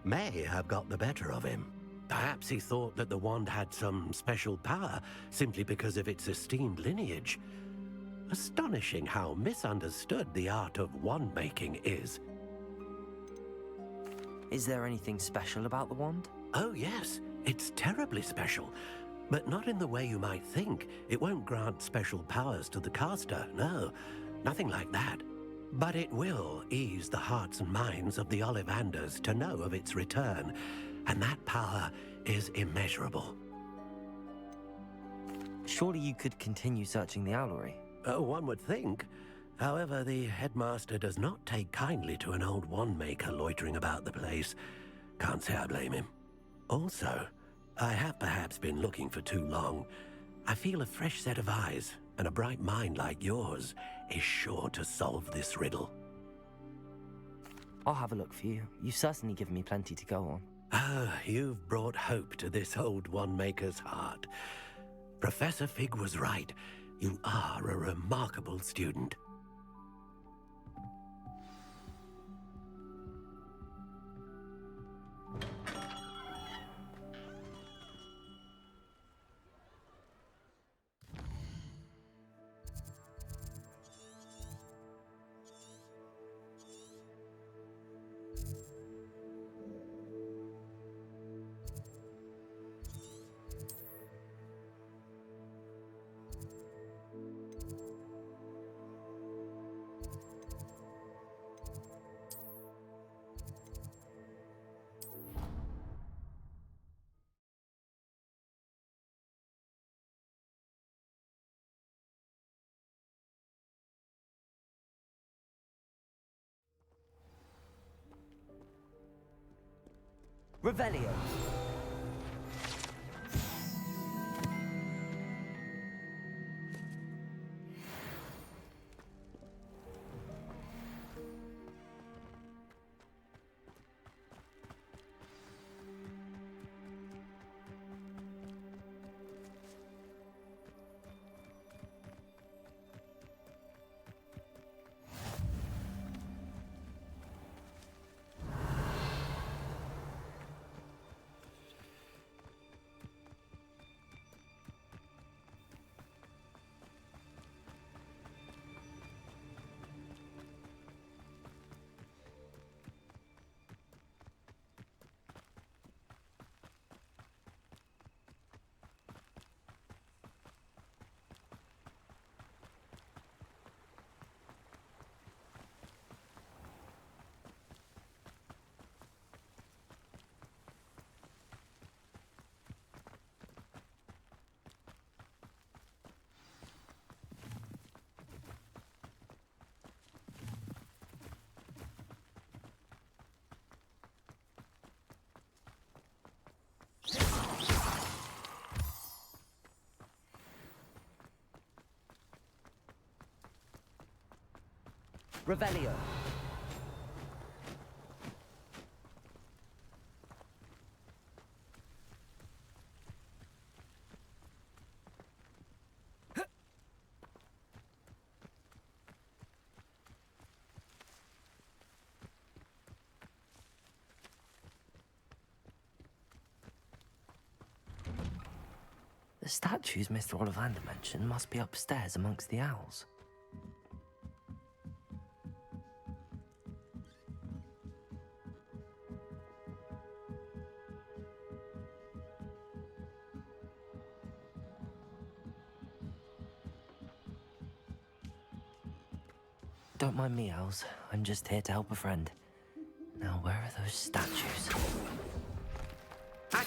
may have got the better of him. Perhaps he thought that the wand had some special power simply because of its esteemed lineage. Astonishing how misunderstood the art of wand-making is. Is there anything special about the wand? Oh yes, it's terribly special. But not in the way you might think. It won't grant special powers to the caster, no. Nothing like that. But it will ease the hearts and minds of the Ollivanders to know of its return. And that power is immeasurable. Surely you could continue searching the owlery. One would think. However, the headmaster does not take kindly to an old wand-maker loitering about the place. Can't say I blame him. Also, I have perhaps been looking for too long. I feel a fresh set of eyes and a bright mind like yours is sure to solve this riddle. I'll have a look for you. You've certainly given me plenty to go on. Ah, you've brought hope to this old wand-maker's heart. Professor Fig was right. You are a remarkable student. Revelio. Revelio. The statues Mr. Ollivander mentioned must be upstairs amongst the owls. Don't mind me, owls. I'm just here to help a friend. Now, where are those statues? No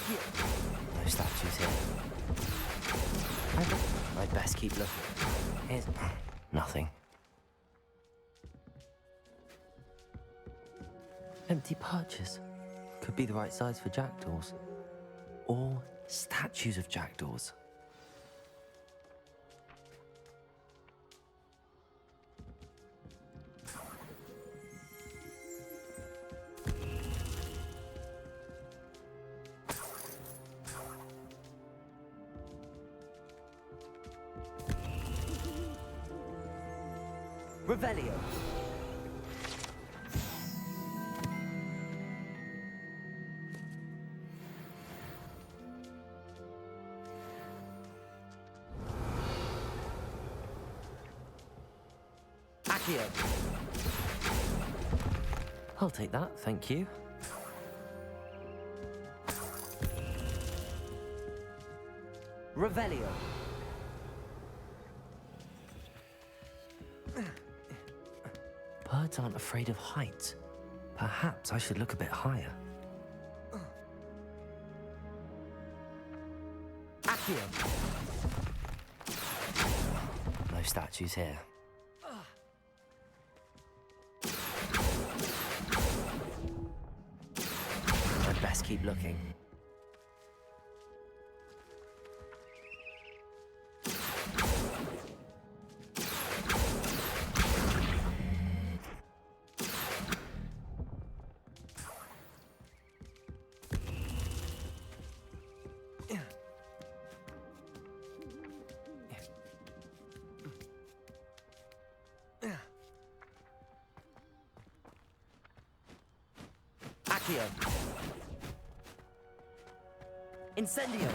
statues here. I'd best keep looking. Here's nothing. Empty perches. Could be the right size for jackdaws. Or statues of jackdaws. Revelio. Accio. I'll take that, thank you. Revelio. Birds aren't afraid of heights. Perhaps I should look a bit higher. Accio. No statues here. I'd best keep looking. Accio. Incendio.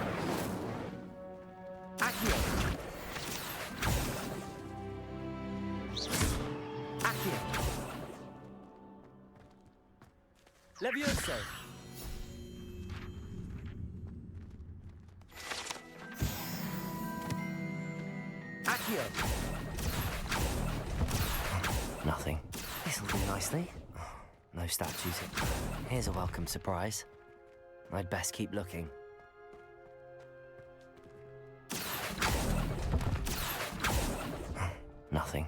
Accio. Accio. Levioso. Accio. Nothing. This'll do nicely. No statues. Here's a welcome surprise. I'd best keep looking. Nothing.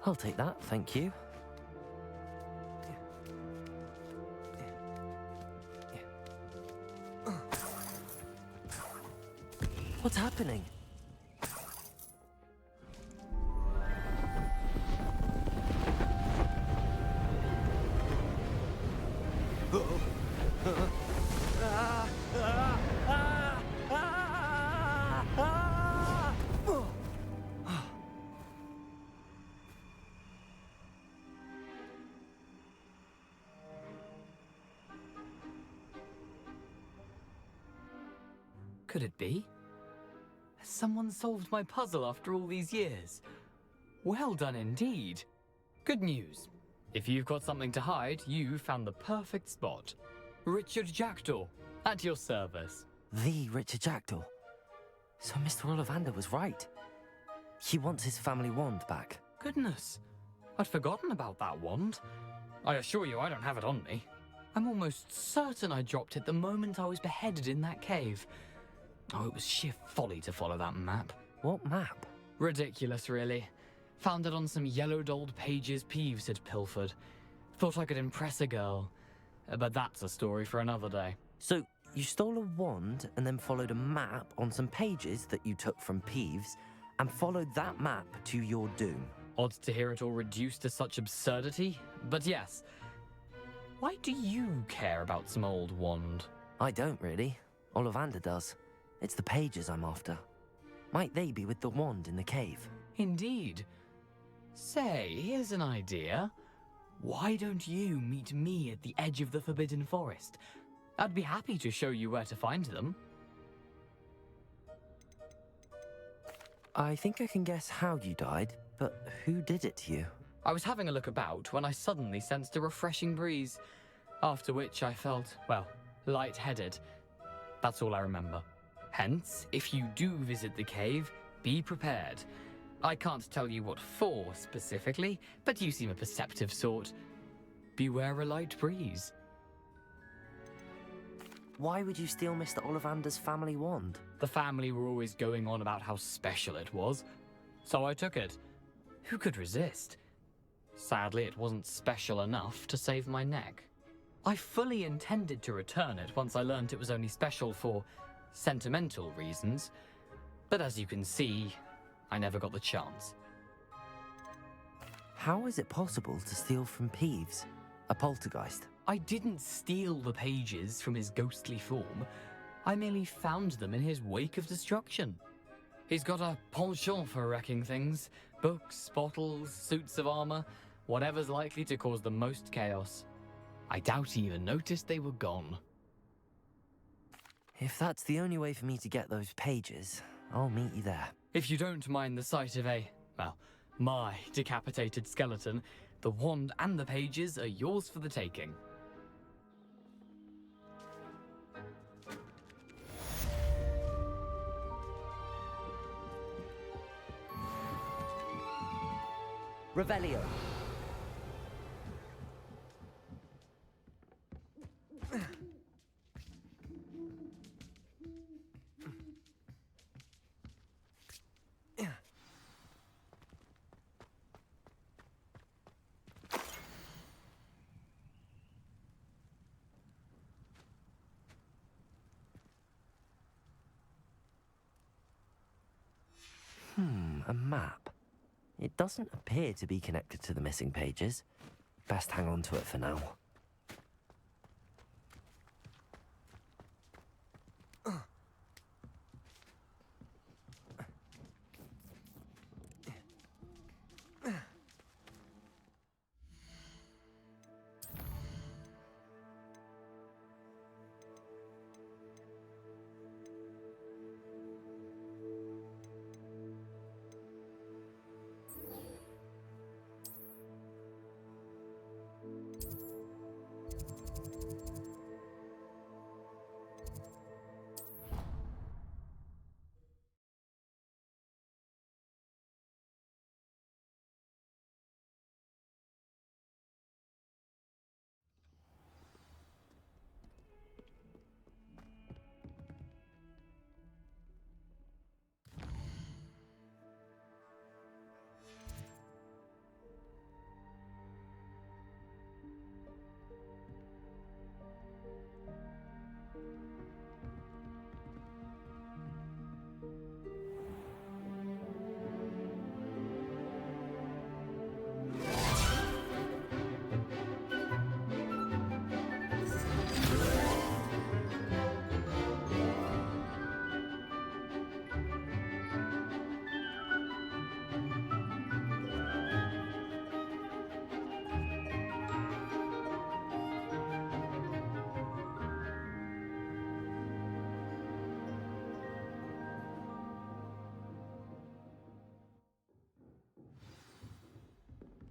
I'll take that, thank you. What's happening? Could it be? Has someone solved my puzzle after all these years? Well done indeed. Good news. If you've got something to hide, you found the perfect spot. Richard Jackdaw, at your service. The Richard Jackdaw. So Mr. Ollivander was right. He wants his family wand back. Goodness, I'd forgotten about that wand. I assure you I don't have it on me. I'm almost certain I dropped it the moment I was beheaded in that cave. Oh, it was sheer folly to follow that map. What map? Ridiculous, really. Found it on some yellowed old pages Peeves had pilfered. Thought I could impress a girl. But that's a story for another day. So, you stole a wand and then followed a map on some pages that you took from Peeves and followed that map to your doom. Odd to hear it all reduced to such absurdity, but yes. Why do you care about some old wand? I don't really. Ollivander does. It's the pages I'm after. Might they be with the wand in the cave? Indeed. Say, here's an idea. Why don't you meet me at the edge of the Forbidden Forest? I'd be happy to show you where to find them. I think I can guess how you died, but who did it to you? I was having a look about when I suddenly sensed a refreshing breeze, after which I felt, well, lightheaded. That's all I remember. Hence, if you do visit the cave, be prepared. I can't tell you what for specifically, but you seem a perceptive sort. Beware a light breeze. Why would you steal Mr. Ollivander's family wand? The family were always going on about how special it was, so I took it. Who could resist? Sadly, it wasn't special enough to save my neck. I fully intended to return it once I learned it was only special for sentimental reasons, but as you can see, I never got the chance. How is it possible to steal from Peeves, a poltergeist? I didn't steal the pages from his ghostly form. I merely found them in his wake of destruction. He's got a penchant for wrecking things. Books, bottles, suits of armor, whatever's likely to cause the most chaos. I doubt he even noticed they were gone. If that's the only way for me to get those pages, I'll meet you there. If you don't mind the sight of my decapitated skeleton, the wand and the pages are yours for the taking. Revelio. A map. It doesn't appear to be connected to the missing pages. Best hang on to it for now.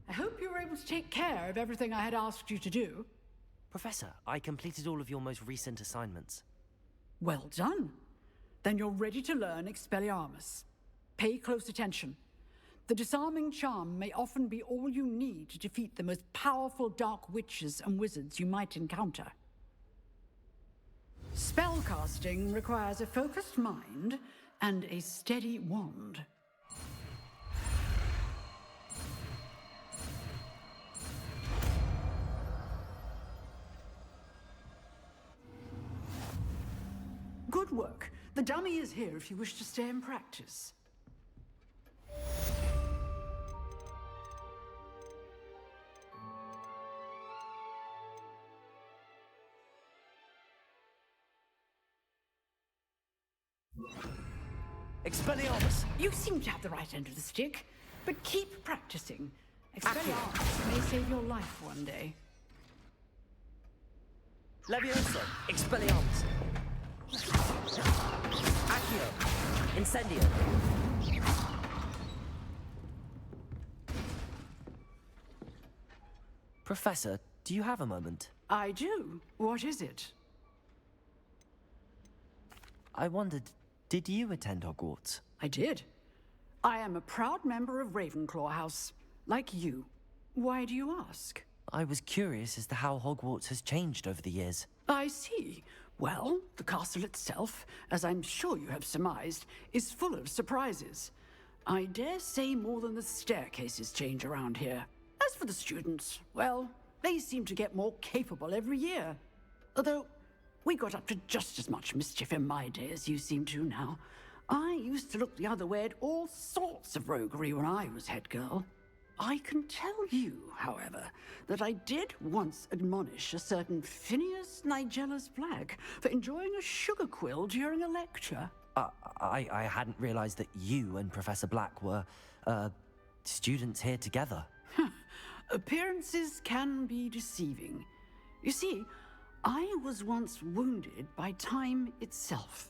I hope you were able to take care of everything I had asked you to do. Professor, I completed all of your most recent assignments. Well done. Then you're ready to learn Expelliarmus. Pay close attention. The disarming charm may often be all you need to defeat the most powerful dark witches and wizards you might encounter. Spellcasting requires a focused mind and a steady wand. Good work. The dummy is here if you wish to stay and practice. Expelliarmus! You seem to have the right end of the stick, but keep practicing. Expelliarmus may save your life one day. Levioso! Expelliarmus! Accio! Incendio! Professor, do you have a moment? I do. What is it? I wondered, did you attend Hogwarts? I did. I am a proud member of Ravenclaw House, like you. Why do you ask? I was curious as to how Hogwarts has changed over the years. I see. Well, the castle itself, as I'm sure you have surmised, is full of surprises. I dare say more than the staircases change around here. As for the students, well, they seem to get more capable every year. Although, we got up to just as much mischief in my day as you seem to now. I used to look the other way at all sorts of roguery when I was head girl. I can tell you, however, that I did once admonish a certain Phineas Nigella's Black for enjoying a sugar quill during a lecture. I hadn't realized that you and Professor Black were, students here together. Appearances can be deceiving. You see, I was once wounded by time itself.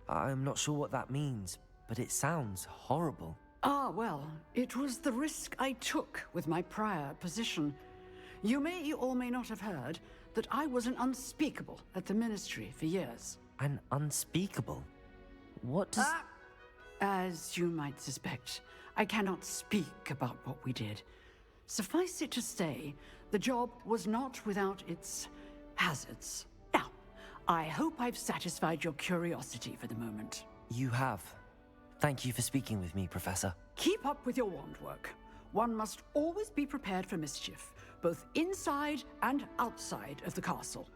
I'm not sure what that means, but it sounds horrible. Ah, well, it was the risk I took with my prior position. You may or may not have heard that I was an unspeakable at the Ministry for years. An unspeakable? What does... As you might suspect, I cannot speak about what we did. Suffice it to say, the job was not without its hazards. Now, I hope I've satisfied your curiosity for the moment. You have. Thank you for speaking with me, Professor. Keep up with your wand work. One must always be prepared for mischief, both inside and outside of the castle.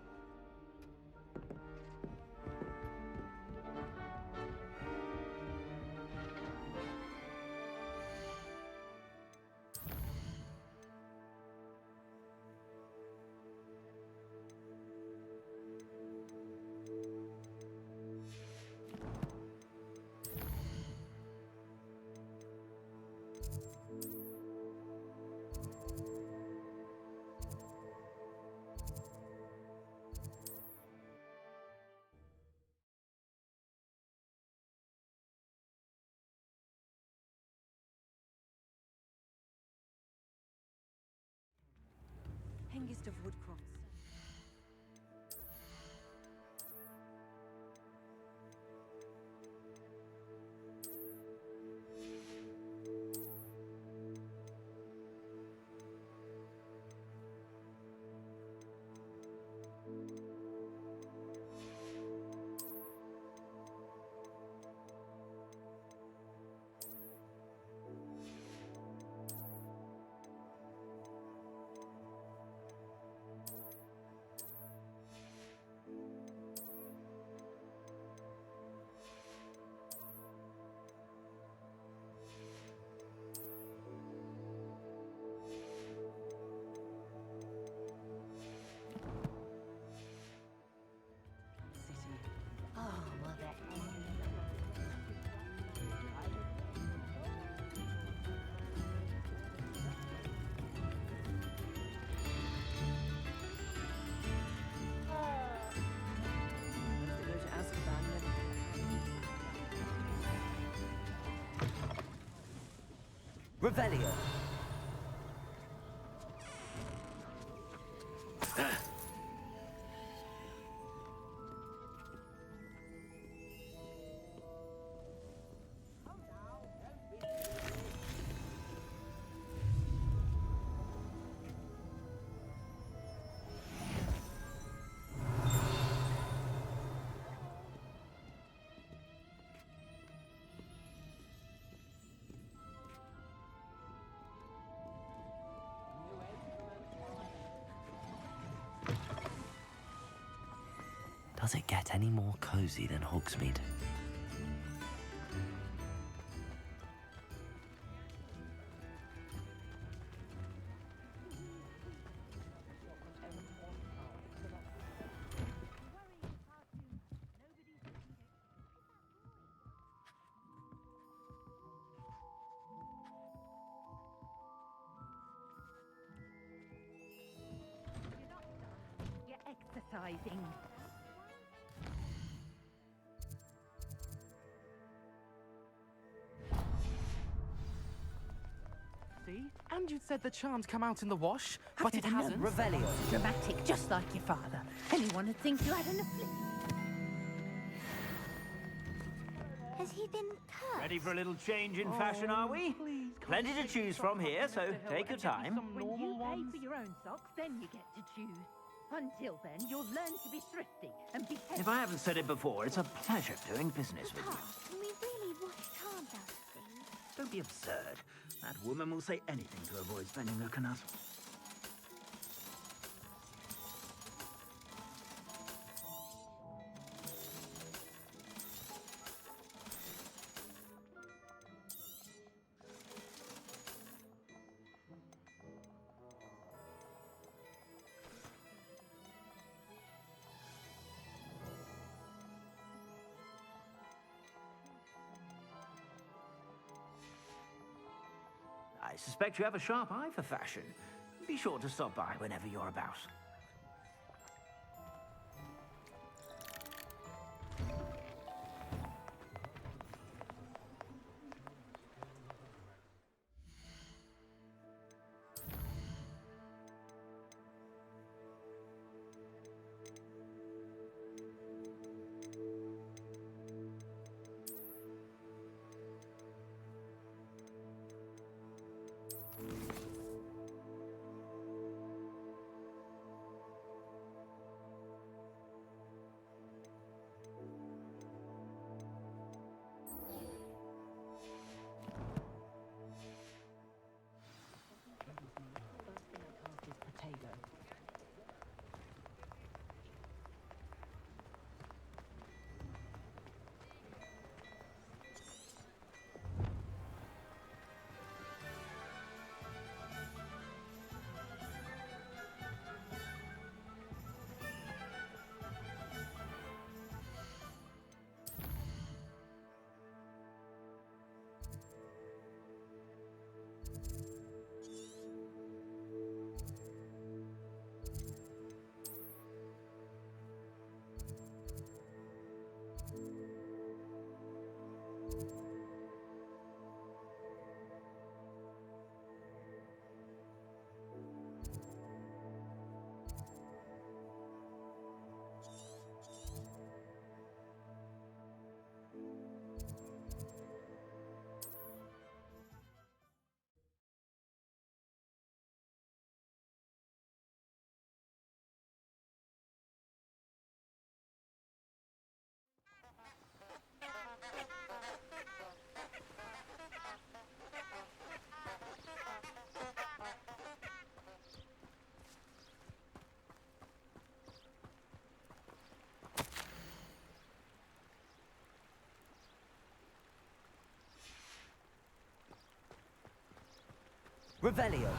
Hengist of Woodcross. Revelio. Does it get any more cozy than Hogsmeade? You're exercising. See? And you said the charms come out in the wash, but it hasn't. Revelio. Dramatic, just like your father. Anyone would think you had an affliction. Has he been cursed? Ready for a little change in fashion, are we? Plenty to choose from here, so take your time. When you pay for your own socks, then you get to choose. Until then, you'll learn to be thrifty and be... If I haven't said it before, it's a pleasure doing business with you. Can we really wash cars out of things? Don't be absurd. That woman will say anything to avoid spending her canut. I suspect you have a sharp eye for fashion. Be sure to stop by whenever you're about. Revelio.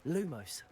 Lumos.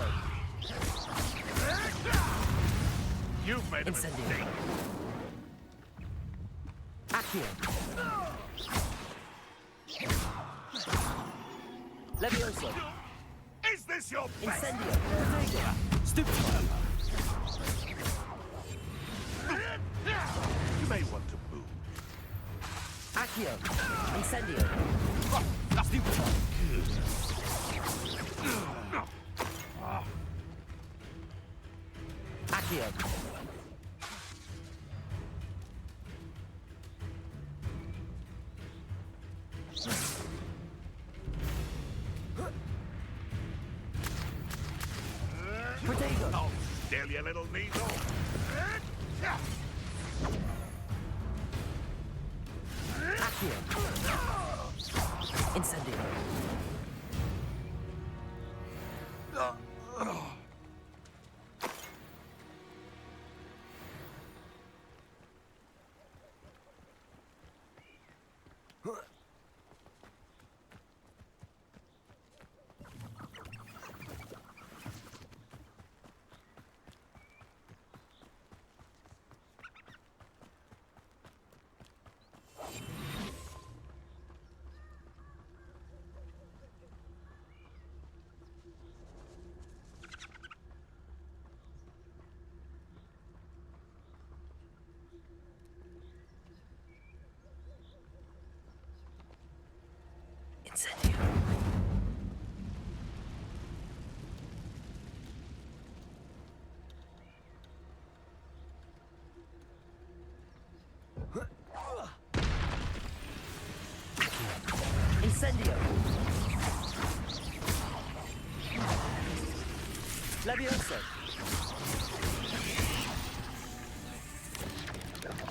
Levioso! You've made a Incendio. mistake. Accio! Levioso! Is this your best? Incendio! Stupefy! You may want to move. Accio! Incendio! Stupefy! Accio! Protego! Oh, still, you little needle. Accio! Incendio! Incendio! Incendio! Levioso!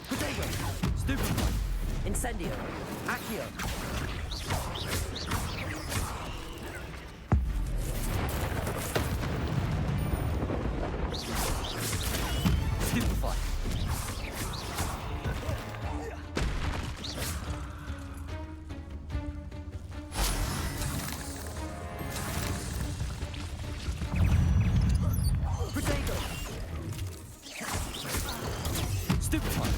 Protego! Stupefy! Incendio! Accio! Stupefy! Protego! Stupefy!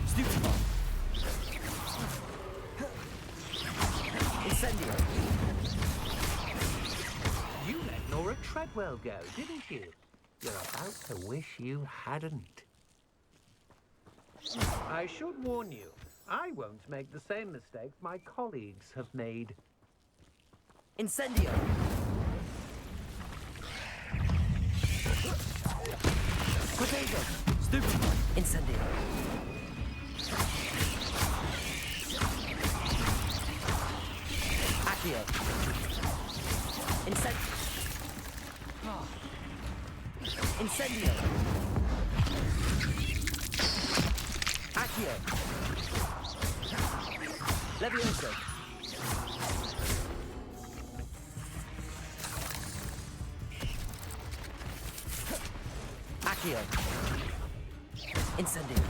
Stupefy! Incendio! You let Nora Treadwell go, didn't you? You're about to wish you hadn't. I should warn you, I won't make the same mistakes my colleagues have made. Incendio! Protego! Stupefy! Incendio! Accio! Incendio! Accio! Levioso! Accio! Incendio!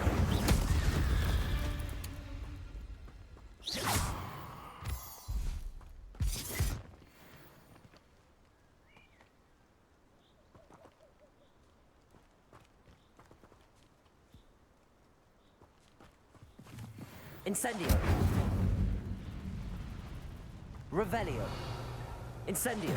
Incendio! Revelio! Incendio!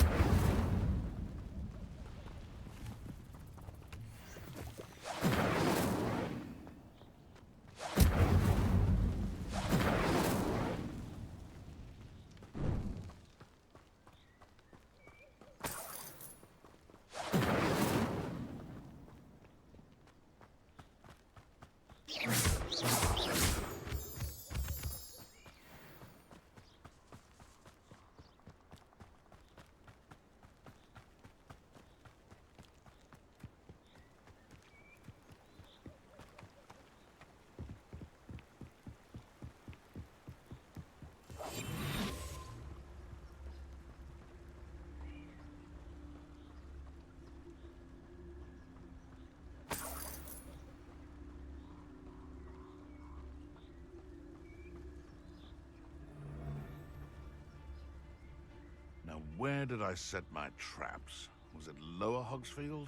where did I set my traps? Was it Lower Hogsfield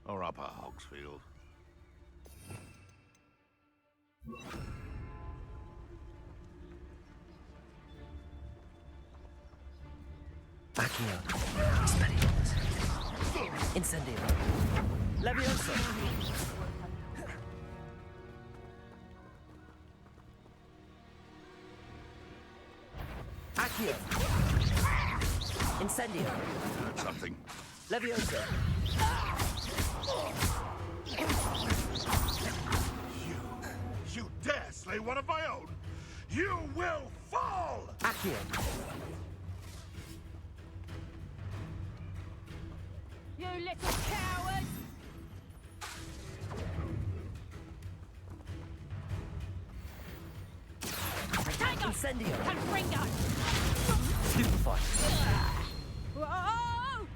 or Upper Hogsfield? Accio. Expelliarmus. Incendio. Leviosa. Accio. Incendio. Heard something. Leviosa. You dare slay one of my own? You will fall! Accio. You little coward! Protego! Incendio. Confringo! Stupefy. Whoa!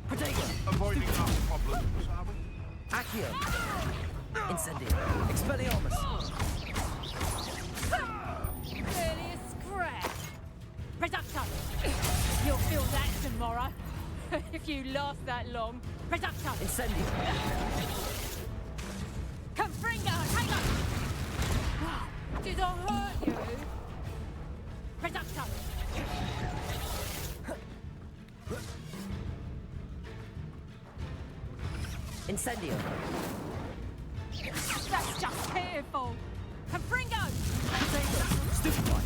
Protego. Avoiding our problems, are we? Accio. Incendio. Expelliarmus. Really a scrap. Reducto! You'll feel that tomorrow. If you last that long. Reducto! Incendio. Confringo! Take up! Did I hurt you? Reducto! Incendio. That's just careful! Confringo! Stupefy.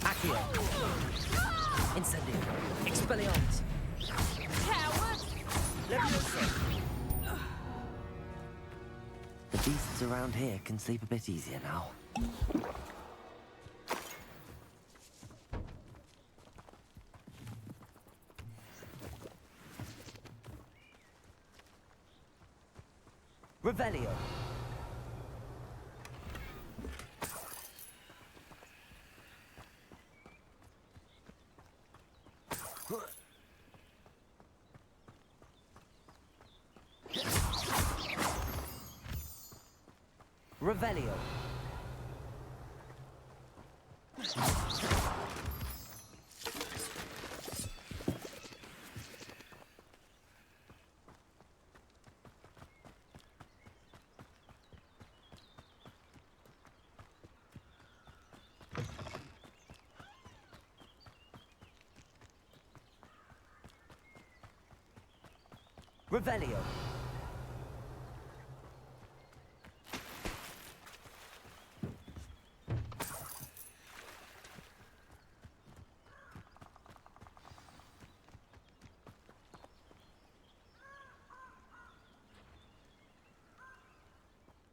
Accio. Incendio. Expelliarmus. Coward! Leviosa. The beasts around here can sleep a bit easier now. Revelio. Revelio. Revelio.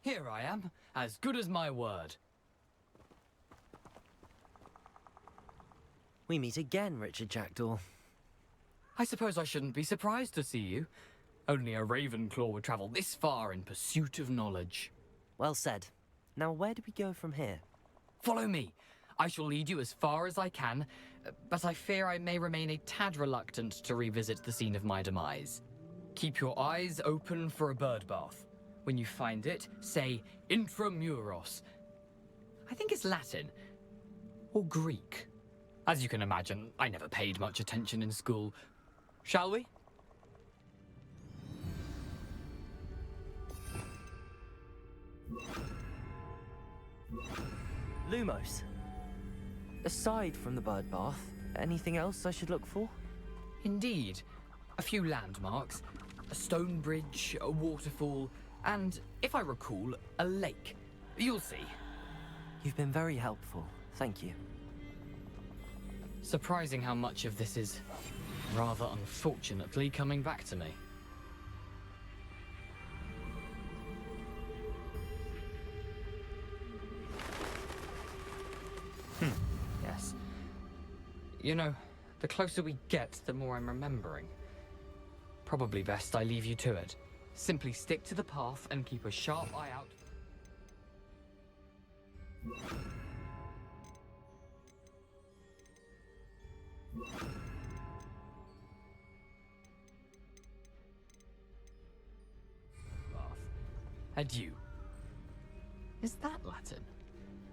Here I am, as good as my word. We meet again, Richard Jackdaw. I suppose I shouldn't be surprised to see you. Only a Ravenclaw would travel this far in pursuit of knowledge. Well said. Now where do we go from here? Follow me. I shall lead you as far as I can, but I fear I may remain a tad reluctant to revisit the scene of my demise. Keep your eyes open for a bird bath. When you find it, say intramuros. I think it's Latin. Or Greek. As you can imagine, I never paid much attention in school. Shall we? Lumos. Aside from the bird bath, anything else I should look for? Indeed. A few landmarks. A stone bridge, a waterfall, and, if I recall, a lake. You'll see. You've been very helpful. Thank you. Surprising how much of this is, rather unfortunately, coming back to me. Yes. You know, the closer we get, the more I'm remembering. Probably best I leave you to it. Simply stick to the path and keep a sharp eye out. Path. Adieu. Is that Latin?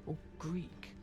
Or Greek?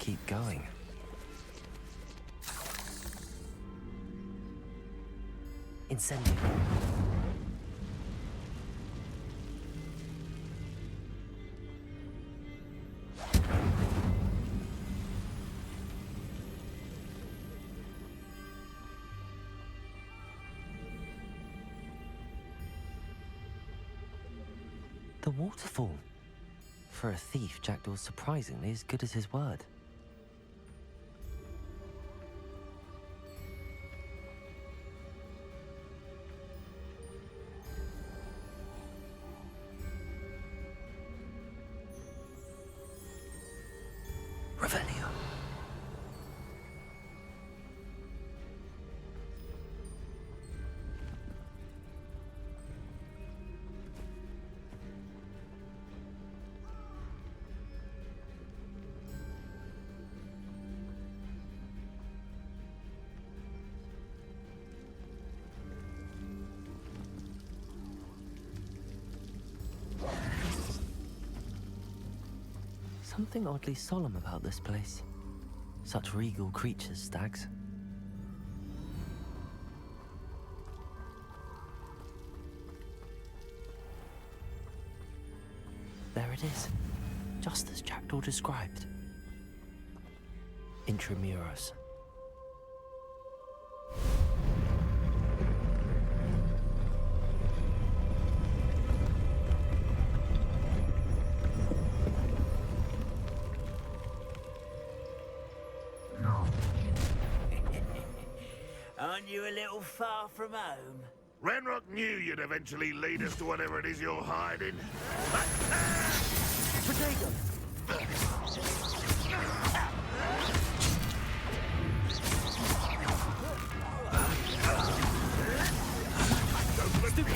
keep going. Incendio. The waterfall. For a thief, Jackdaw's surprisingly as good as his word. Revelio. Something oddly solemn about this place. Such regal creatures, stags. There it is, just as Jackdaw described. Intramuros. Aren't you a little far from home? Ranrock knew you'd eventually lead us to whatever it is you're hiding. Potato! Stupid!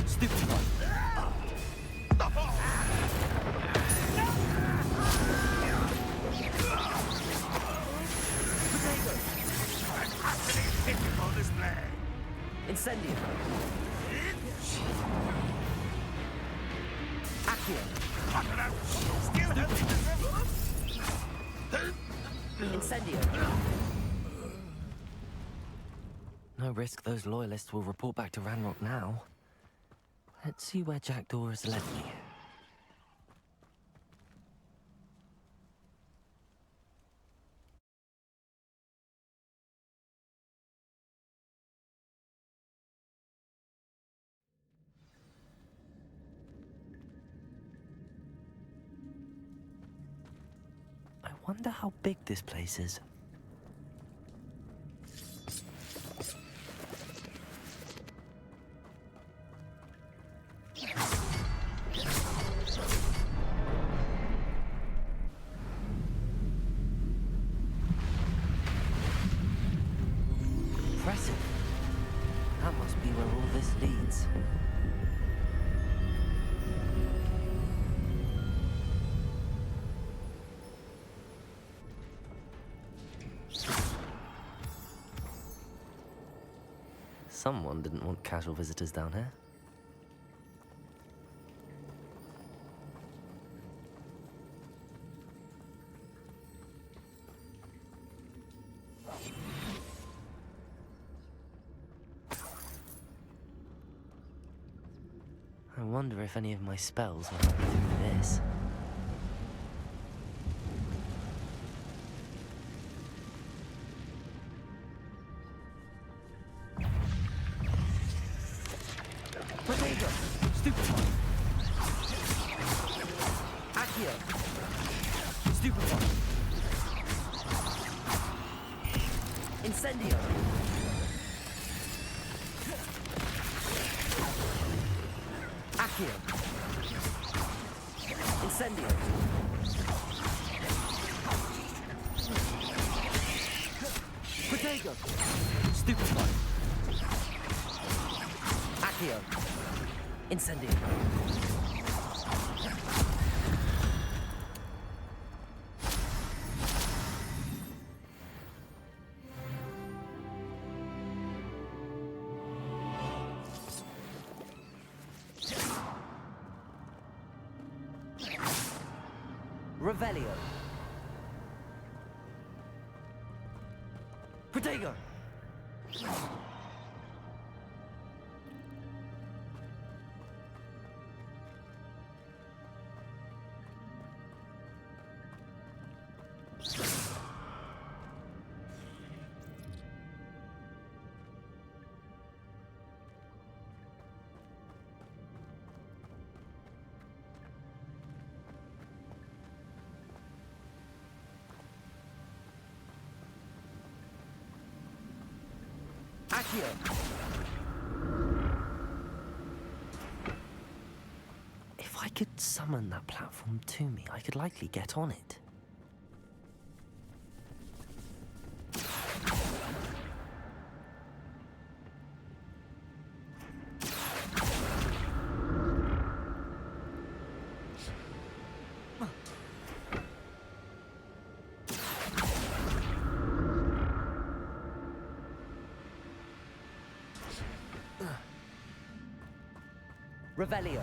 Stupid one. Incendio. Accio. Incendio. No risk those loyalists will report back to Ranrock now. Let's see where Jackdaw has led me. I wonder how big this place is. Impressive. That must be where all this leads. Someone didn't want casual visitors down here. I wonder if any of my spells will help me through this. Potato! Stupid one! Accio! Stupid one! Incendio! Accio! Incendio! Potato! Stupid one! Accio! Incendio! Revelio. Protego. If I could summon that platform to me, I could likely get on it. Revelio.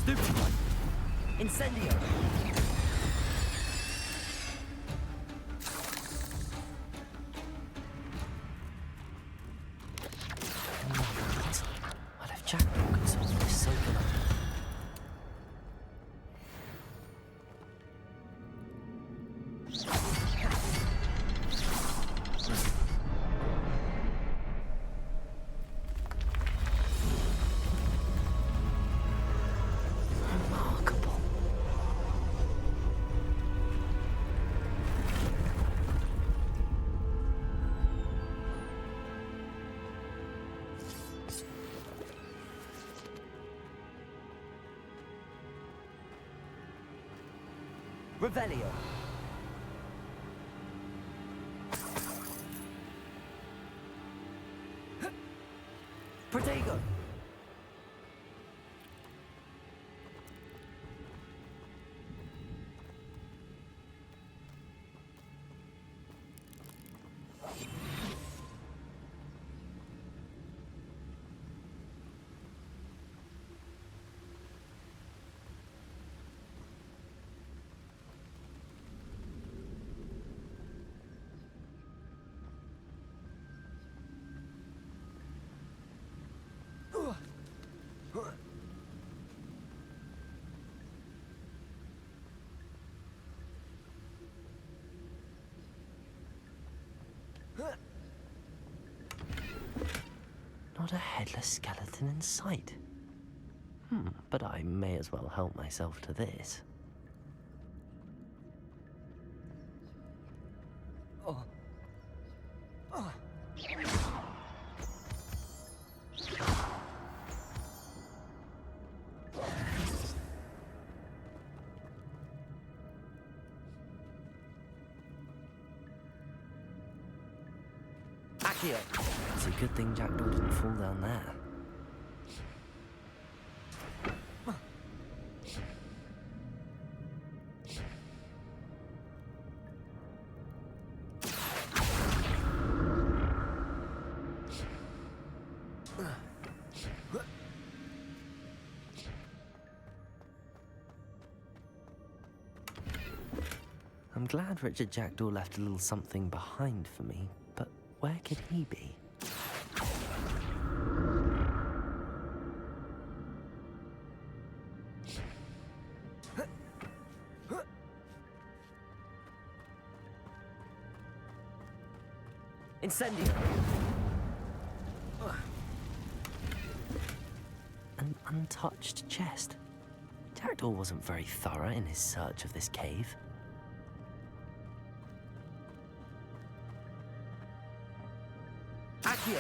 Stupefy. Incendio. What if Jackdaw could solve this so good? Revelio. Protego. Not a headless skeleton in sight. But I may as well help myself to this. Accio! It's a good thing Jackdaw didn't fall down there. I'm glad Richard Jackdaw left a little something behind for me, but where could he be? Incendio! An untouched chest. Jackdaw wasn't very thorough in his search of this cave. Accio!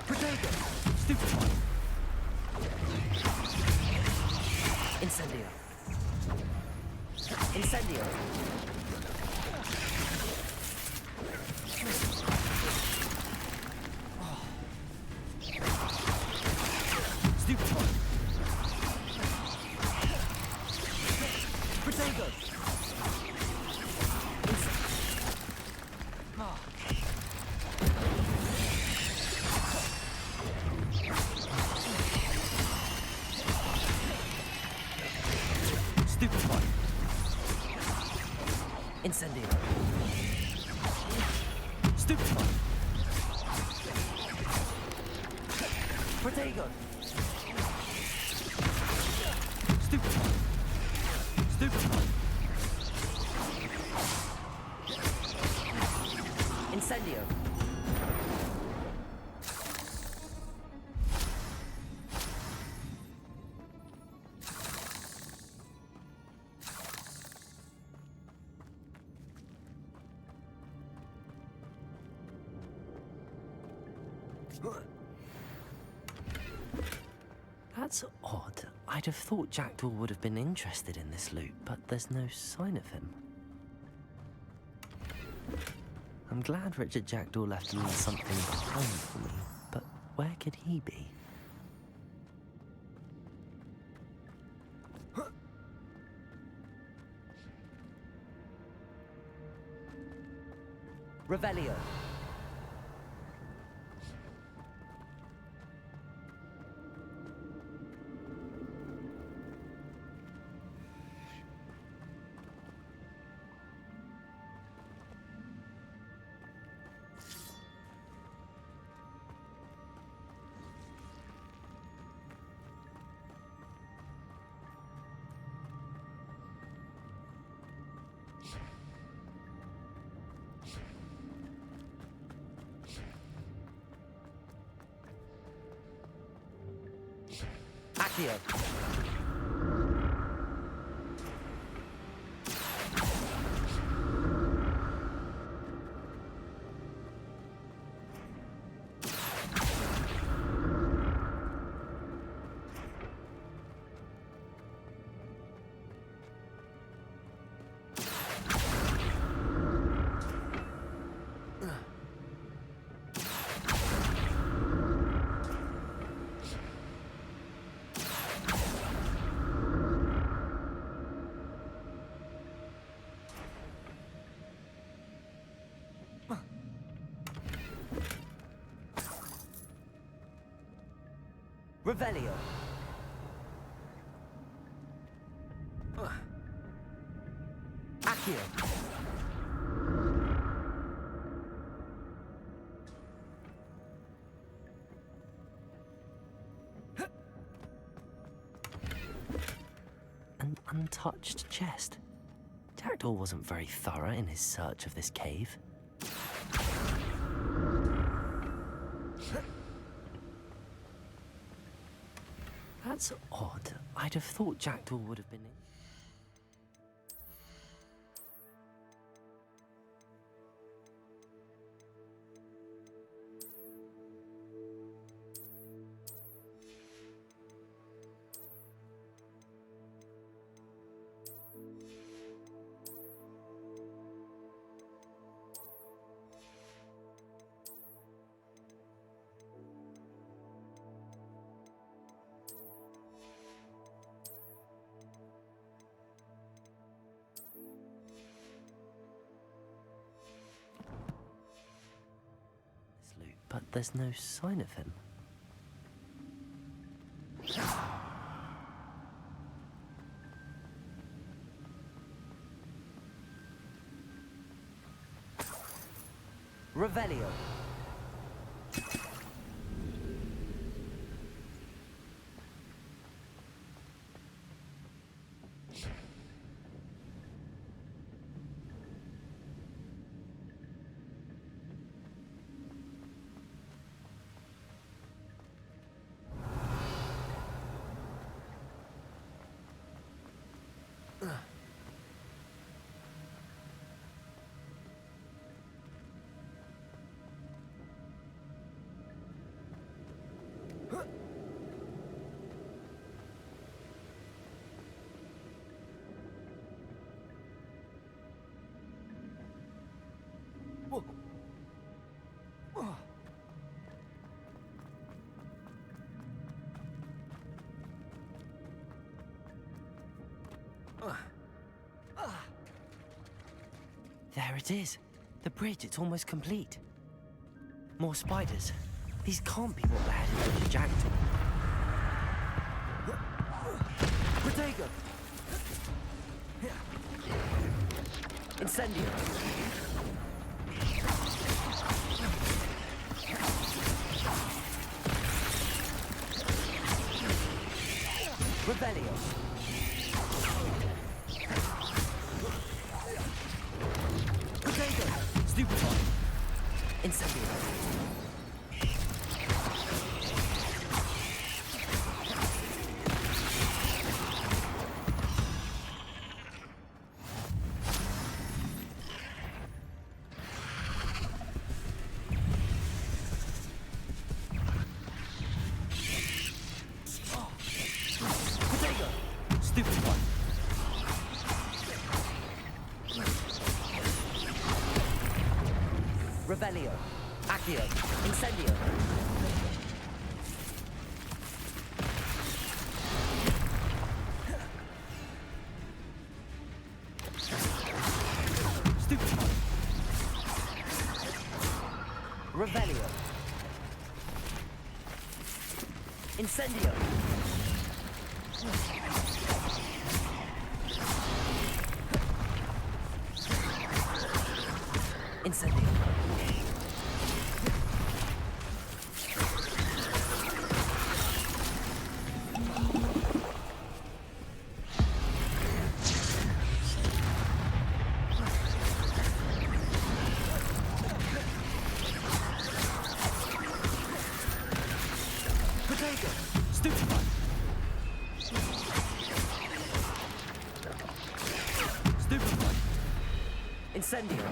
Protego! Stupefy! Incendio! Incendio! Stupefy! Protego! Stupefy! Incendio! Stupefy! Protego! Stupefy! Stupefy! Incendio! That's odd. I'd have thought Jackdaw would have been interested in this loot, but there's no sign of him. I'm glad Richard Jackdaw left a little something behind for me, but where could he be? Revelio. Accio. Revelio. Accio. An untouched chest. Jackdaw wasn't very thorough in his search of this cave. That's odd. I'd have thought Jackdaw would have been in. But there's no sign of him. Revelio. There it is. The bridge, it's almost complete. More spiders. These can't be what they're headed for the Jackdaw. Protego! Incendio! Rebellion! Protego! Stupefy! Incendio! Revelio, Accio, Incendio. Stupefy. Revelio. Incendio. Incendio. Potato! Stupefy! Stupefy! Incendio!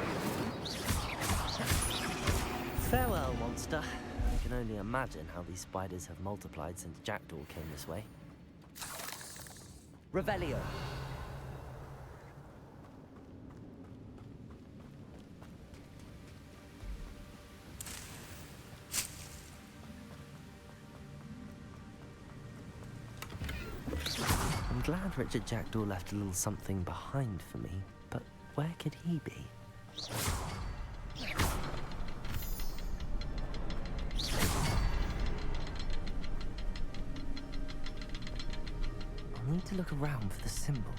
Farewell, monster. I can only imagine how these spiders have multiplied since Jackdaw came this way. Revelio! I'm glad Richard Jackdaw left a little something behind for me, but where could he be? I need to look around for the symbol.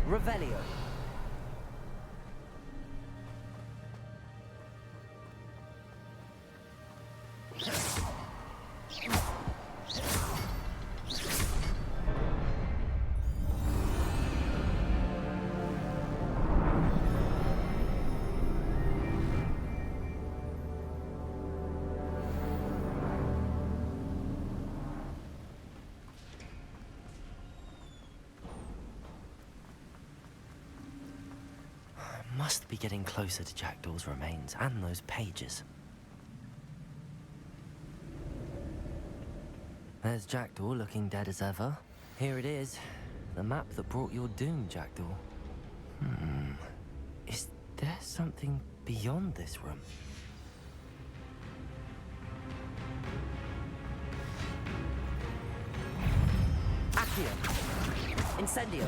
Revelio. Must be getting closer to Jackdaw's remains and those pages. There's Jackdaw looking dead as ever. Here it is. The map that brought your doom, Jackdaw. Is there something beyond this room? Accio! Incendio!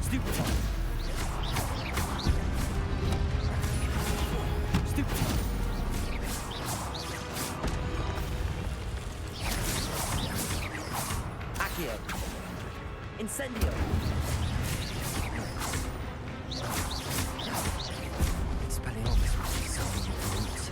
Stupefy! Stupefy! Accio! Incendio! Expelliarmus must be solving your roots.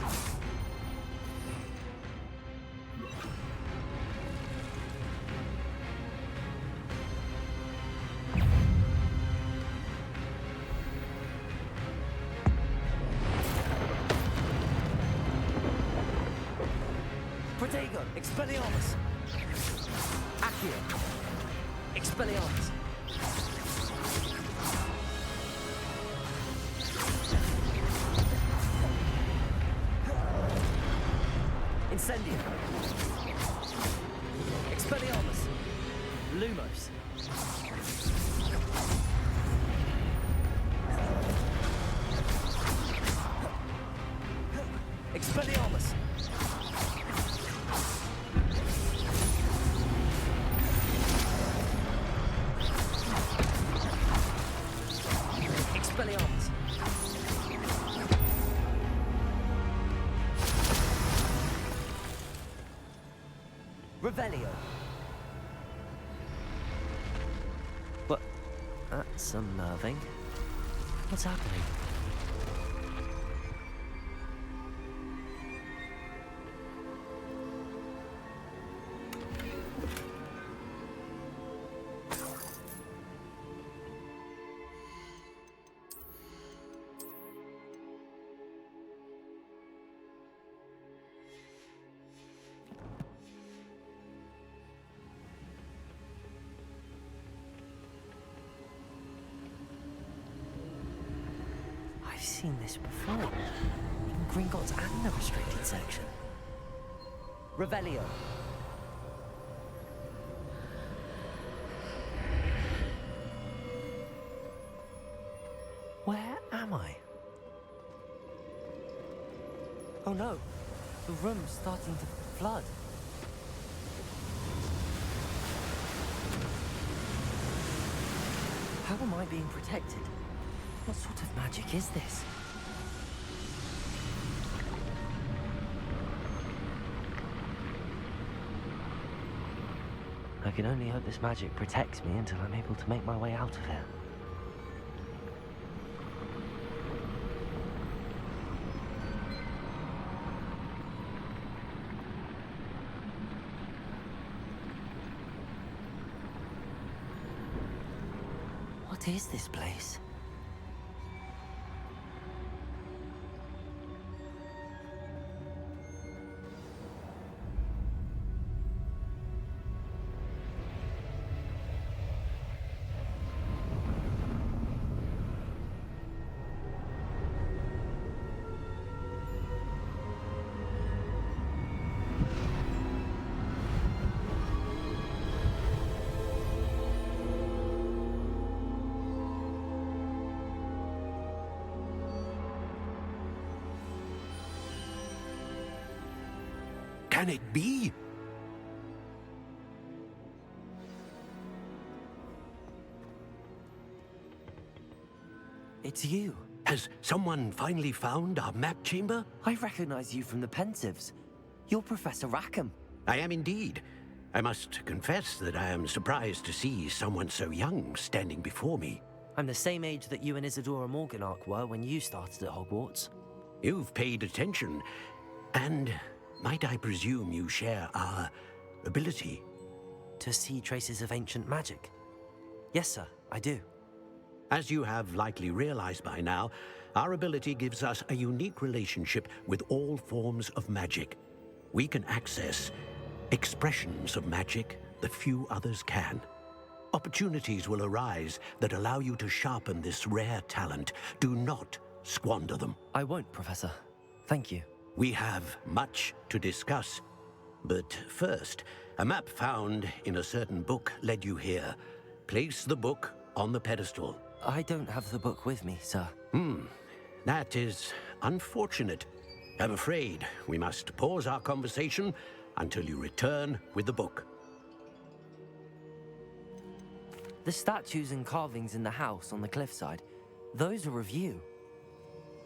Protego, Expelliarmus! Accio! Expelliarmus! Incendio! Expelliarmus! Lumos! Expelliarmus! Revelio. What? That's unnerving. What's happening? I've seen this before. In Gringotts and the restricted section. Revelio. Where am I? Oh no, the room's starting to flood. How am I being protected? What sort of magic is this? I can only hope this magic protects me until I'm able to make my way out of here. What is this place? Can it be? It's you. Has someone finally found our map chamber? I recognize you from the Pensives. You're Professor Rackham. I am indeed. I must confess that I am surprised to see someone so young standing before me. I'm the same age that you and Isadora Morganach were when you started at Hogwarts. You've paid attention, and might I presume you share our ability? To see traces of ancient magic? Yes, sir, I do. As you have likely realized by now, our ability gives us a unique relationship with all forms of magic. We can access expressions of magic that few others can. Opportunities will arise that allow you to sharpen this rare talent. Do not squander them. I won't, Professor. Thank you. We have much to discuss. But first, a map found in a certain book led you here. Place the book on the pedestal. I don't have the book with me, sir. That is unfortunate. I'm afraid we must pause our conversation until you return with the book. The statues and carvings in the house on the cliffside, those are of you.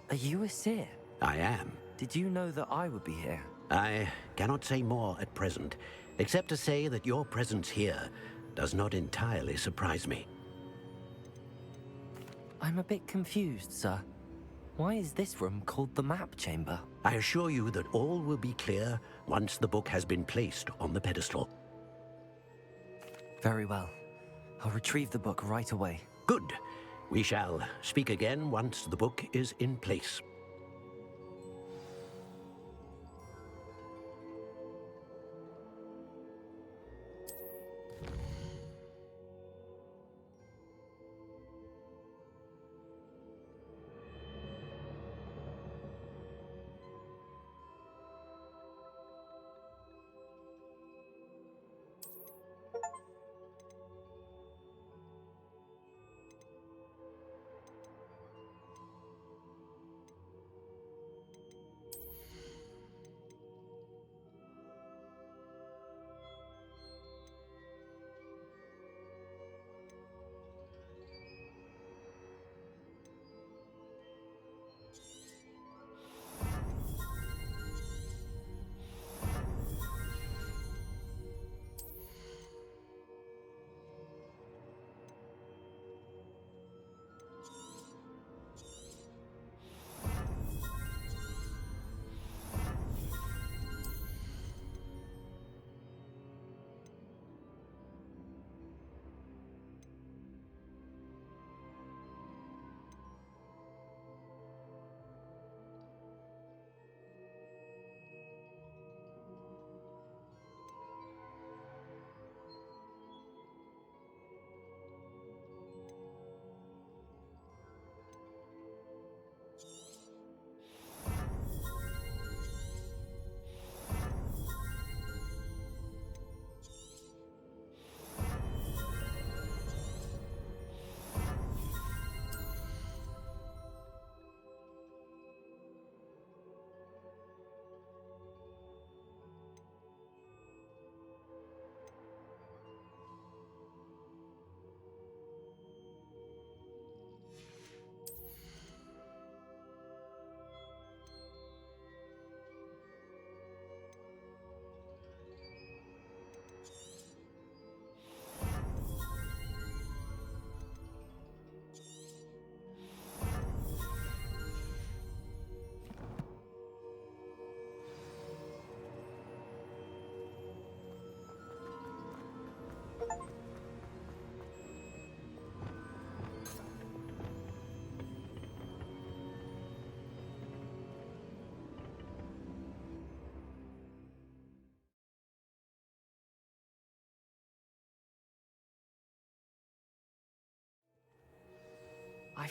Are you a seer? I am. Did you know that I would be here? I cannot say more at present, except to say that your presence here does not entirely surprise me. I'm a bit confused, sir. Why is this room called the Map Chamber? I assure you that all will be clear once the book has been placed on the pedestal. Very well. I'll retrieve the book right away. Good. We shall speak again once the book is in place.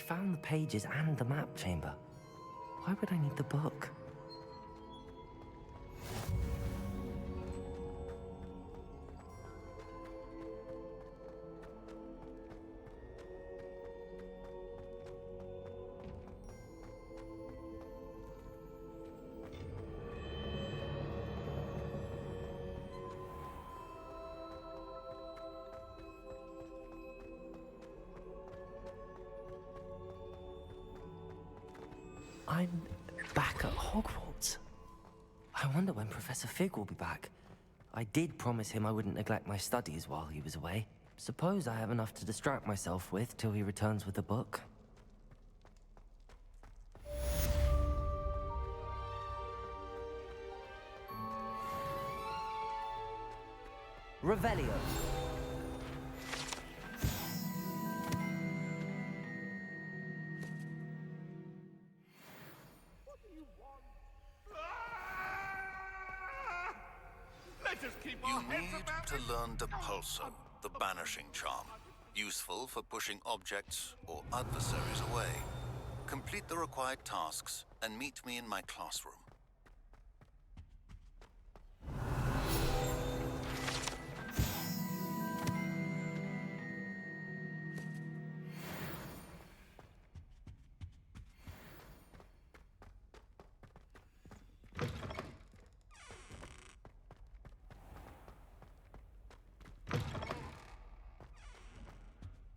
found the pages and the map chamber. Why would I need the book? I'm back at Hogwarts. I wonder when Professor Fig will be back. I did promise him I wouldn't neglect my studies while he was away. Suppose I have enough to distract myself with till he returns with the book. Revelio. You need to learn Depulso, the banishing charm. Useful for pushing objects or adversaries away. Complete the required tasks and meet me in my classroom.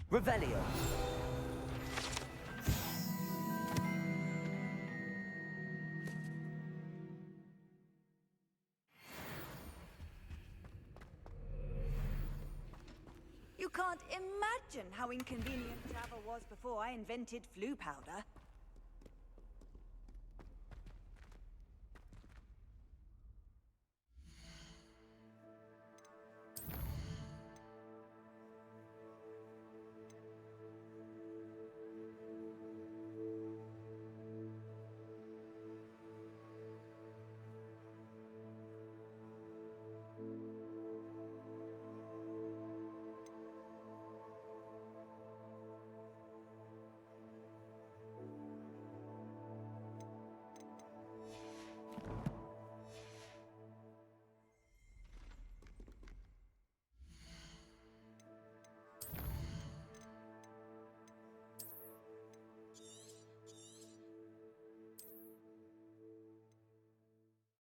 Revelio. You can't imagine how inconvenient travel was before I invented flu powder.